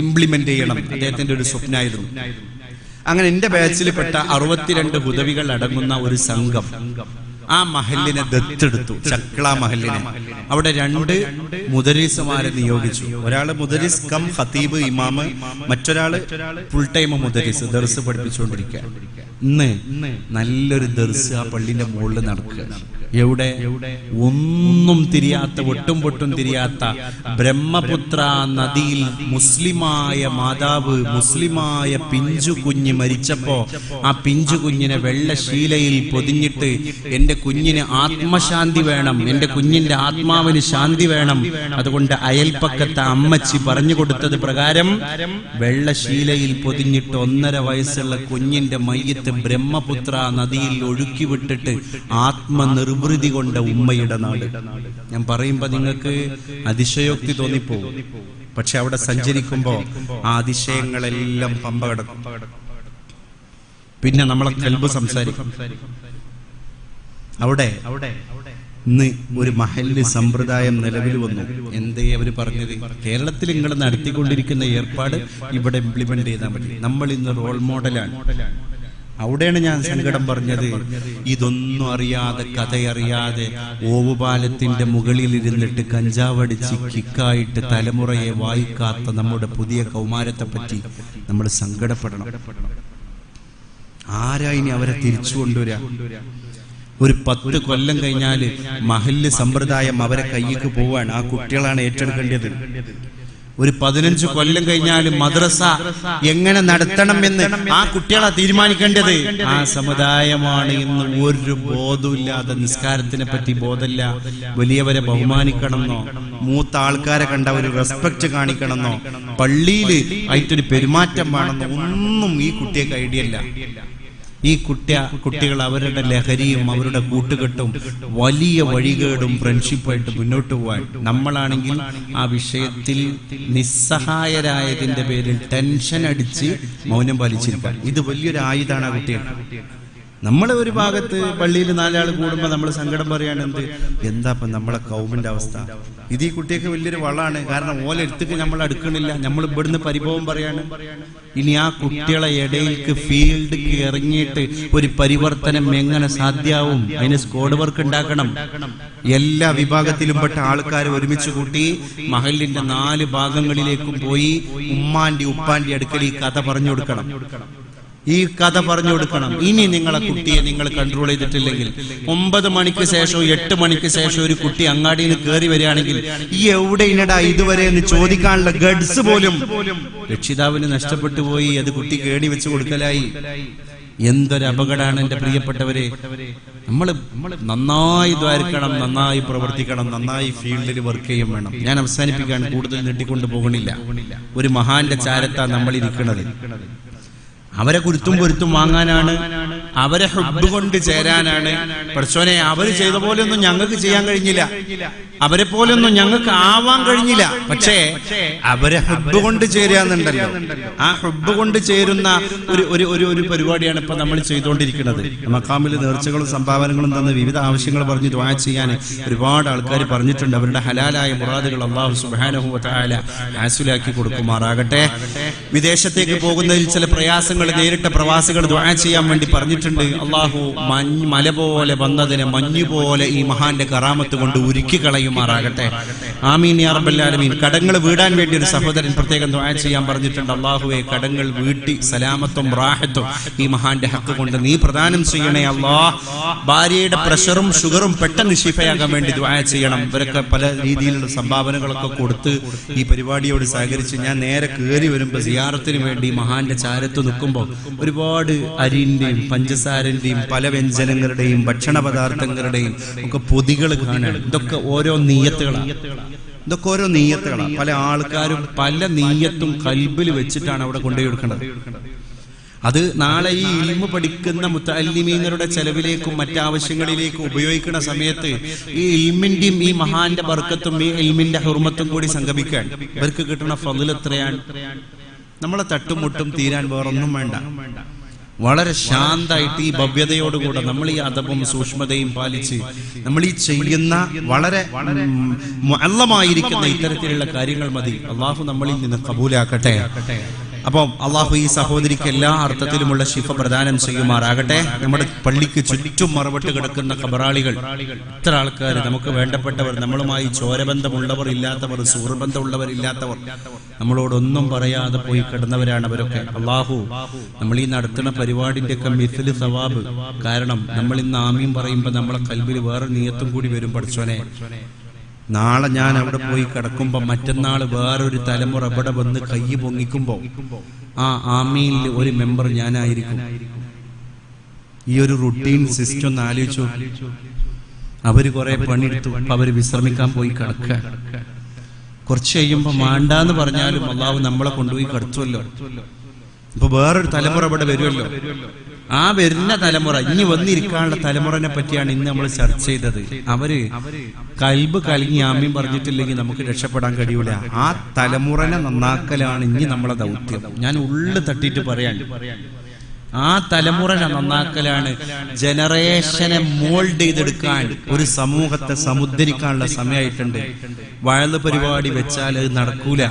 ഇംപ്ലിമെന്റ് ചെയ്യണം. അദ്ദേഹത്തിന്റെ ഒരു സ്വപ്നമായിരുന്നു. അങ്ങനെ എന്റെ ബാച്ചിൽപ്പെട്ട 62 ഹുദവികൾ അടങ്ങുന്ന ഒരു സംഘം ആ മഹല്ലിനെ ദത്തെടുത്തു, ചക്ല മഹല്ലിനെ. അവിടെ 2 മുദരിസുമാരെ നിയോഗിച്ചു. ഒരാള് മുദരിസ് കം ഖതീബ് ഇമാമ്, മറ്റൊരാള് ഫുൾ ടൈം മുദരിസ്, ദർസ് പഠിപ്പിച്ചുകൊണ്ടിരിക്കുക. ഇന്ന് നല്ലൊരു ദർസ് ആ പള്ളിന്റെ മുകളിൽ നടക്കുക. എവിടെ? ഒന്നും തിരിയാത്ത, ഒട്ടും പൊട്ടും തിരിയാത്ത ബ്രഹ്മപുത്ര നദിയിൽ മുസ്ലിമായ മാതാവ്, മുസ്ലിമായ പിഞ്ചു കുഞ്ഞ് മരിച്ചപ്പോ ആ പിഞ്ചു കുഞ്ഞിനെ വെള്ളശീലയിൽ പൊതിഞ്ഞിട്ട് എന്റെ കുഞ്ഞിന് ആത്മശാന്തി വേണം, എന്റെ കുഞ്ഞിന്റെ ആത്മാവിന് ശാന്തി വേണം, അതുകൊണ്ട് അയൽപ്പക്കത്തെ അമ്മച്ചി പറഞ്ഞു കൊടുത്തത് പ്രകാരം വെള്ളശീലയിൽ പൊതിഞ്ഞിട്ട് 1.5 വയസ്സുള്ള കുഞ്ഞിന്റെ മയ്യത്ത് ബ്രഹ്മപുത്ര നദിയിൽ ഒഴുക്കി വിട്ടിട്ട് ആത്മനിർവൃതി കൊണ്ട ഉമ്മയുടെ നാട്. ഞാൻ പറയുമ്പോ നിങ്ങൾക്ക് അതിശയോക്തി തോന്നിപ്പോകും. പക്ഷെ അവിടെ സഞ്ചരിക്കുമ്പോ ആ അതിശയങ്ങളെല്ലാം പമ്പ കിടക്കും. പിന്നെ നമ്മളെ കൽബ് സംസാരിക്കും. അവിടെ ഇന്ന് ഒരു മഹല്ല് സമ്പ്രദായം നിലവിൽ വന്നു. എന്തേ അവര് പറഞ്ഞത്? കേരളത്തിൽ നിങ്ങൾ നടത്തിക്കൊണ്ടിരിക്കുന്ന ഏർപ്പാട് ഇവിടെ ഇംപ്ലിമെന്റ് ചെയ്താൽ മതി. നമ്മൾ ഇന്ന് റോൾ മോഡലാണ്. അവിടെയാണ് ഞാൻ സങ്കടം പറഞ്ഞത്. ഇതൊന്നും അറിയാതെ, കഥയറിയാതെ, ഓവുപാലത്തിന്റെ മുകളിൽ ഇരുന്നിട്ട് കഞ്ചാവടിച്ച് കിക്കായിട്ട് തലമുറയെ വായിക്കാത്ത നമ്മുടെ പുതിയ കൗമാരത്തെ പറ്റി നമ്മൾ സങ്കടപ്പെടണം. ആരാ ഇനി അവരെ തിരിച്ചു കൊണ്ടുവരാ? ഒരു 10 കൊല്ലം കഴിഞ്ഞാല് മഹല്ല് സമ്പ്രദായം അവരെ കയ്യിക്ക് പോവാണ്. ആ കുട്ടികളാണ് ഏറ്റെടുക്കേണ്ടത്. ഒരു 15 കൊല്ലം കഴിഞ്ഞാൽ മദ്രസ എങ്ങനെ നടത്തണം എന്ന് ആ കുട്ടികളെ തീരുമാനിക്കേണ്ടത്. ആ സമുദായമാണ്. ഇന്ന് ഒരു ബോധമില്ലാതെ, നിസ്കാരത്തിനെ പറ്റി ബോധമില്ല, വലിയവരെ ബഹുമാനിക്കണമെന്നോ, മൂത്ത ആൾക്കാരെ കണ്ട ഒരു റെസ്പെക്ട് കാണിക്കണമെന്നോ, പള്ളിയിൽ ആയിട്ടൊരു പെരുമാറ്റം വേണമെന്നോ ഒന്നും ഈ കുട്ടിയൊക്കെ ഐഡിയ ഇല്ല. ഈ കുട്ടികൾ അവരുടെ ലഹരിയും അവരുടെ കൂട്ടുകെട്ടും വലിയ വഴികേടും ഫ്രണ്ട്ഷിപ്പായിട്ട് മുന്നോട്ട് പോകാൻ നമ്മളാണെങ്കിൽ ആ വിഷയത്തിൽ നിസ്സഹായരായതിന്റെ പേരിൽ ടെൻഷൻ അടിച്ച് മൗനം പാലിച്ചിരിക്കാൻ. ഇത് വലിയൊരു ആയുധാണ് ആ കുട്ടികൾ. നമ്മളെ ഒരു ഭാഗത്ത് പള്ളിയിൽ 4 ആൾ കൂടുമ്പോ നമ്മൾ സങ്കടം പറയാണ്, എന്താ ഇപ്പൊ നമ്മളെ കൗമിന്റെ അവസ്ഥ. ഇത് ഈ കുട്ടിയൊക്കെ വലിയൊരു വളമാണ്. കാരണം ഓലെടുത്തേക്ക് നമ്മൾ അടുക്കണില്ല, നമ്മൾ ഇവിടുന്ന് പരിഭവം പറയാണ്. ഇനി ആ കുട്ടികളെ ഇടയിലേക്ക് ഫീൽഡിലേക്ക് ഇറങ്ങിയിട്ട് ഒരു പരിവർത്തനം എങ്ങനെ സാധ്യമാവും? അതിന് സ്ക്വാഡ് വർക്ക് ഉണ്ടാക്കണം. എല്ലാ വിഭാഗത്തിലും പെട്ട ആൾക്കാർ ഒരുമിച്ച് കൂട്ടി മഹലിന്റെ 4 ഭാഗങ്ങളിലേക്കും പോയി ഉമ്മാന്റെ ഉപ്പാന്റെ അടുക്കൽ ഈ കഥ പറഞ്ഞു കൊടുക്കണം. ഇനി നിങ്ങളെ കുട്ടിയെ നിങ്ങൾ കൺട്രോൾ ചെയ്തിട്ടില്ലെങ്കിൽ 9 മണിക്ക് ശേഷവും 8 മണിക്ക് ശേഷം ഒരു കുട്ടി അങ്ങാടിയിൽ നിന്ന് കയറി വരികയാണെങ്കിൽ ഈ എവിടെ ഇനടാ ഇതുവരെ എന്ന് ചോദിക്കാനുള്ള ഗഡ്സ് പോലും രക്ഷിതാവിന് നഷ്ടപ്പെട്ടു പോയി. അത് കുട്ടി കേടി വെച്ച് കൊടുക്കലായി. എന്തൊരു അപകടമാണ് എന്റെ പ്രിയപ്പെട്ടവരെ. നമ്മൾ നന്നായി ദ്വാരിക്കണം, നന്നായി പ്രവർത്തിക്കണം, നന്നായി ഫീൽഡിൽ വർക്ക് ചെയ്യും വേണം. ഞാൻ അവസാനിപ്പിക്കാൻ കൂടുതൽ നീട്ടിക്കൊണ്ടു പോകണില്ല. ഒരു മഹാന്റെ ചാരത്താ നമ്മൾ ഇരിക്കുന്നത്. അവരെ കുരുത്തും പൊരുത്തും വാങ്ങാനാണ്, അവരെ ഹുബ്ബ് കൊണ്ട് ചേരാനാണ്. പടച്ചോനെ, അവര് ചെയ്ത പോലെയൊന്നും ഞങ്ങൾക്ക് ചെയ്യാൻ കഴിഞ്ഞില്ല, അവരെ പോലെയൊന്നും ഞങ്ങൾക്ക് ആവാൻ കഴിഞ്ഞില്ല. പക്ഷേ അവരെ ഹുബ്ബ് കൊണ്ട് ചേരാന്നുണ്ടല്ലോ, ആ ഹുബ്ബ് കൊണ്ട് ചേരുന്ന ഒരു പരിപാടിയാണ് ഇപ്പൊ നമ്മൾ ചെയ്തുകൊണ്ടിരിക്കുന്നത്. മഖാമിൽ നേർച്ചകളും സംഭാവനകളും തന്ന് വിവിധ ആവശ്യങ്ങൾ പറഞ്ഞ് ദുആ ചെയ്യാൻ ഒരുപാട് ആൾക്കാർ പറഞ്ഞിട്ടുണ്ട്. അവരുടെ ഹലാലായ മുറാദുകൾ അല്ലാഹു സുബ്ഹാനഹു വ തആല ഹാസിലാക്കി കൊടുക്കുമാറാകട്ടെ. വിദേശത്തേക്ക് പോകുന്നതിൽ ചില പ്രയാസങ്ങൾ നേരിട്ട പ്രവാസികൾ ദുആ ചെയ്യാൻ വേണ്ടി പറഞ്ഞിട്ടുണ്ട്. അല്ലാഹു മല പോലെ വന്നതിനെ മഞ്ഞുപോലെ ഈ മഹാന്റെ കറാമത്ത് കൊണ്ട് ഉരുക്കി കളയുമാറാകട്ടെ. ആമീൻ യാ റബ്ബൽ ആലമീൻ. കടങ്ങൾ വീടാൻ വേണ്ടി ഒരു സഹോദരൻ പ്രത്യേകം ദുആ ചെയ്യാൻ പറഞ്ഞിട്ടുണ്ട്. അല്ലാഹുവേ, കടങ്ങൾ വീട്ടി സലാമത്തും റാഹത്തും ഈ മഹാന്റെ ഹക്ക് കൊണ്ട് നീ പ്രദാനം ചെയ്യണേ അല്ലാഹ്. ഭാര്യയുടെ പ്രഷറും ഷുഗറും പെട്ടെന്ന് ശിഫയാകാൻ വേണ്ടി ദുആ ചെയ്യണം. ഇവരൊക്കെ പല രീതിയിലുള്ള സംഭാവനകളൊക്കെ കൊടുത്ത് ഈ പരിപാടിയോട് സഹകരിച്ച് ഞാൻ നേരെ കയറി വരുമ്പോൾ സിയാറത്തിന് വേണ്ടി മഹാന്റെ ചാരത്ത് നിൽക്കുമ്പോൾ ഒരുപാട് അരിന്റെയും പഞ്ചസാരന്റെയും പല വ്യഞ്ജനങ്ങളുടെയും ഭക്ഷണ പദാർത്ഥങ്ങളുടെയും ഒക്കെ പൊതികൾ കാണാൻ. ഇതൊക്കെ ഓരോ നീയത്തുകളാണ്. പല ആൾക്കാരും പല നീയത്തും കൽബിൽ വെച്ചിട്ടാണ് അവിടെ കൊണ്ടുപോയി കൊടുക്കുന്നത്. അത് നാളെ ഈ ഇൽമു പഠിക്കുന്ന മുത്തഅല്ലിമീങ്ങളുടെ ചെലവിലേക്കും മറ്റാവശ്യങ്ങളിലേക്കും ഉപയോഗിക്കുന്ന സമയത്ത് ഈ ഇൽമിന്റെയും ഈ മഹാന്റെ ബർക്കത്തും ഈ ഇൽമിന്റെ ഹുർമത്തും കൂടി സംഗമിക്കാൻ ഇവർക്ക് കിട്ടുന്ന ഫളിൽ എത്രയാണ്? നമ്മളെ തട്ടുമുട്ടും തീരാൻ വേറൊന്നും വേണ്ട. വളരെ ശാന്തായിട്ട് ഈ ഭവ്യതയോടുകൂടെ നമ്മൾ ഈ അദബും സൂക്ഷ്മതയും പാലിച്ച് നമ്മൾ ഈ ചെയ്യുന്ന വളരെ മുഅല്ലമായിരിക്കുന്ന ഇത്തരത്തിലുള്ള കാര്യങ്ങൾ മതി. അല്ലാഹു നമ്മളിൽ നിന്ന് കബൂലാക്കട്ടെ. അപ്പം അള്ളാഹു ഈ സഹോദരിക്ക് എല്ലാ അർത്ഥത്തിലുമുള്ള ശിഫ പ്രദാനം ചെയ്യുമാറാകട്ടെ. നമ്മുടെ പള്ളിക്ക് ചുറ്റും മറവിട്ട് കിടക്കുന്ന ഖബറാളികൾ, ഇത്ര ആൾക്കാർ, നമുക്ക് വേണ്ടപ്പെട്ടവർ, നമ്മളുമായി ചോരബന്ധമുള്ളവർ ഇല്ലാത്തവർ, സുഹൃബന്ധമുള്ളവർ ഇല്ലാത്തവർ, നമ്മളോടൊന്നും പറയാതെ പോയി കിടന്നവരാണ് അവരൊക്കെ. അള്ളാഹു നമ്മൾ ഈ നടത്തുന്ന പരിപാടിന്റെ ഒക്കെ മിഥില് സവാബ്. കാരണം നമ്മൾ ഇന്ന് ആമീൻ പറയുമ്പോൾ നമ്മളെ കൽബിൽ വേറെ നീയത്തും കൂടി വരും. പഠിച്ചോനെ, നാളെ ഞാൻ അവിടെ പോയി കിടക്കുമ്പോ മറ്റന്നാൾ വേറൊരു തലമുറ ഇവിടെ വന്ന് കൈ പൊങ്ങിക്കുമ്പോ ആ ആമീനിൽ ഒരു മെമ്പർ ഞാനായിരിക്കും. ഈ ഒരു റുട്ടീൻ സിസ്റ്റം ഒന്ന് ആലോചിച്ചു. അവര് കുറെ പണിയെടുത്തു, അവര് വിശ്രമിക്കാൻ പോയി കിടക്കുക. കുറച്ച് കഴിയുമ്പോ മാണ്ടാന്ന് പറഞ്ഞാലും അള്ളാഹു നമ്മളെ കൊണ്ടുപോയി കിടത്തുമല്ലോ. ഇപ്പൊ വേറൊരു തലമുറ ഇവിടെ വരുമല്ലോ. ആ വരുന്ന തലമുറ, ഇനി വന്നിരിക്കാനുള്ള തലമുറനെ പറ്റിയാണ് ഇന്ന് നമ്മൾ ചർച്ച ചെയ്തത്. അവര് കൽബ് കലങ്ങി ആമീൻ പറഞ്ഞിട്ടില്ലെങ്കിൽ നമുക്ക് രക്ഷപ്പെടാൻ കഴിയൂല. ആ തലമുറനെ നന്നാക്കലാണ് ഇനി നമ്മളെ ദൗത്യം. ഞാൻ ഉള്ളു തട്ടിയിട്ട് പറയാൻ, ആ തലമുറനെ നന്നാക്കലാണ്. ജനറേഷനെ മോൾഡ് ചെയ്തെടുക്കാൻ, ഒരു സമൂഹത്തെ സമുദ്ധരിക്കാനുള്ള സമയമായിട്ടുണ്ട്. വയല് പരിപാടി വെച്ചാൽ അത് നടക്കൂല.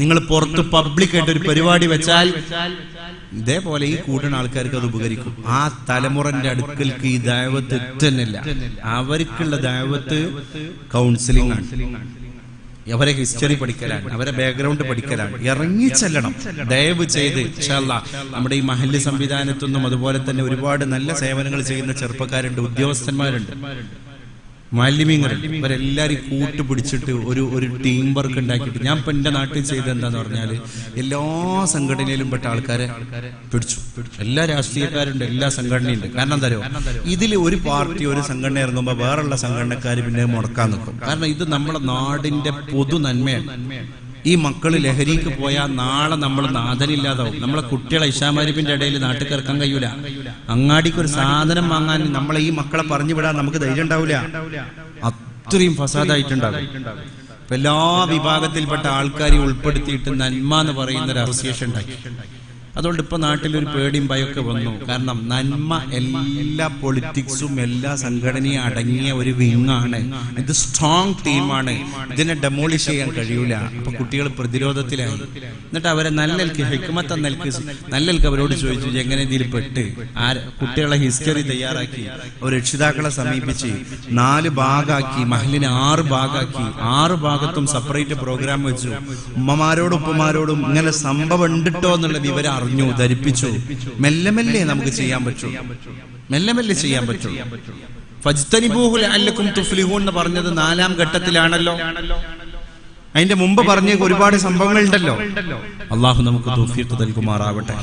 നിങ്ങൾ പുറത്ത് പബ്ലിക്കായിട്ട് ഒരു പരിപാടി വെച്ചാൽ ഇതേപോലെ ഈ കൂട്ടുന്ന ആൾക്കാർക്ക് അത് ഉപകരിക്കും. ആ തലമുറന്റെ അടുക്കൽക്ക് ഈ ദഅവത്ത് എത്തുന്നില്ല. അവർക്കുള്ള ദഅവത്ത് കൗൺസിലിംഗ് ആണ്. അവരെ ഹിസ്റ്ററി പഠിക്കലാണ്, അവരെ ബാക്ക്ഗ്രൗണ്ട് പഠിക്കലാണ്. ഇറങ്ങിച്ചെല്ലണം ദയവ് ചെയ്ത്. ഇൻഷാ അല്ലാഹ് നമ്മുടെ ഈ മഹല്ല് സംവിധാനത്തൊന്നും അതുപോലെ തന്നെ ഒരുപാട് നല്ല സേവനങ്ങൾ ചെയ്യുന്ന ചെറുപ്പക്കാരുണ്ട്, ഉദ്യോഗസ്ഥന്മാരുണ്ട്, മാലിന്യങ്ങളുണ്ട്. ഇവരെല്ലാരും കൂട്ടുപിടിച്ചിട്ട് ഒരു ടീം വർക്ക് ഉണ്ടാക്കിയിട്ട്, ഞാൻ ഇപ്പൊ എന്റെ നാട്ടിൽ ചെയ്ത് എന്താന്ന് പറഞ്ഞാല് എല്ലാ സംഘടനയിലും പെട്ട ആൾക്കാരെ പിടിച്ചു. എല്ലാ രാഷ്ട്രീയക്കാരുണ്ട്, എല്ലാ സംഘടനയുണ്ട്. കാരണം എന്താ പറയുക, ഇതിൽ ഒരു പാർട്ടി ഒരു സംഘടന ഇറങ്ങുമ്പോ വേറുള്ള സംഘടനക്കാർ പിന്നെ മുടക്കാൻ നിൽക്കും. കാരണം ഇത് നമ്മുടെ നാടിന്റെ പൊതു നന്മയാണ്. ഈ മക്കള് ലഹരിക്ക് പോയാൽ നാളെ നമ്മൾ നാഥനില്ലാതാവും. നമ്മളെ കുട്ടികളെ ഇശാമരിപ്പിന്റെ ഇടയിൽ നാട്ടിൽ കിറക്കാൻ കഴിയൂല. അങ്ങാടിക്ക് ഒരു സാധനം വാങ്ങാൻ നമ്മളെ ഈ മക്കളെ പറഞ്ഞു വിടാൻ നമുക്ക് ധൈര്യം ഉണ്ടാവില്ല. അത്രയും ഫസാദായിട്ടുണ്ടാകും. എല്ലാ വിഭാഗത്തിൽപ്പെട്ട ആൾക്കാരെ ഉൾപ്പെടുത്തിയിട്ട് നന്മ എന്ന് പറയുന്ന ഒരു അസോസിയേഷൻ ഉണ്ടാക്കി. അതുകൊണ്ട് ഇപ്പൊ നാട്ടിലൊരു പേടിയും ഭയമൊക്കെ വന്നു. കാരണം നന്മ എല്ലാ പൊളിറ്റിക്സും എല്ലാ സംഘടനയും അടങ്ങിയ ഒരു വിങ്ങാണ്. ഇത് സ്ട്രോങ് ടീമാണ്. ഇതിനെ ഡെമോളിഷ് ചെയ്യാൻ കഴിയൂല. അപ്പൊ കുട്ടികൾ പ്രതിരോധത്തിലായി. എന്നിട്ട് അവരെ നല്ലൽക്ക് ഹിക്മത്ത് നല്ലൽക്ക് അവരോട് ചോദിച്ചു എങ്ങനെ ഇതിൽ പെട്ട്. കുട്ടികളെ ഹിസ്റ്ററി തയ്യാറാക്കി ഒരു രക്ഷിതാക്കളെ സമീപിച്ച് 4 ഭാഗമാക്കി, മഹലിനെ 6 ഭാഗമാക്കി. 6 ഭാഗത്തും സെപ്പറേറ്റ് പ്രോഗ്രാം വെച്ചു. ഉമ്മമാരോടും ഉപ്പമാരോടും ഇങ്ങനെ സംഭവം ഉണ്ടിട്ടോ എന്നുള്ള വിവരം അറിഞ്ഞു, ധരിപ്പിച്ചു. മെല്ലെ മെല്ലെ നമുക്ക് ചെയ്യാൻ പറ്റൂ. മെല്ലെ മെല്ലെ ചെയ്യാൻ പറ്റൂ. ഫജ്തനിബൂഹു ലഅല്ലകും തുഫ്ലിഹൂൻ എന്ന് പറഞ്ഞത് 4ാം ഘട്ടത്തിലാണല്ലോ. അതിന്റെ മുമ്പ് പറഞ്ഞ ഒരുപാട് സംഭവങ്ങൾ ഉണ്ടല്ലോ. അള്ളാഹു നമുക്ക് തൗഫീഖ് നൽകുമാറാവട്ടെ.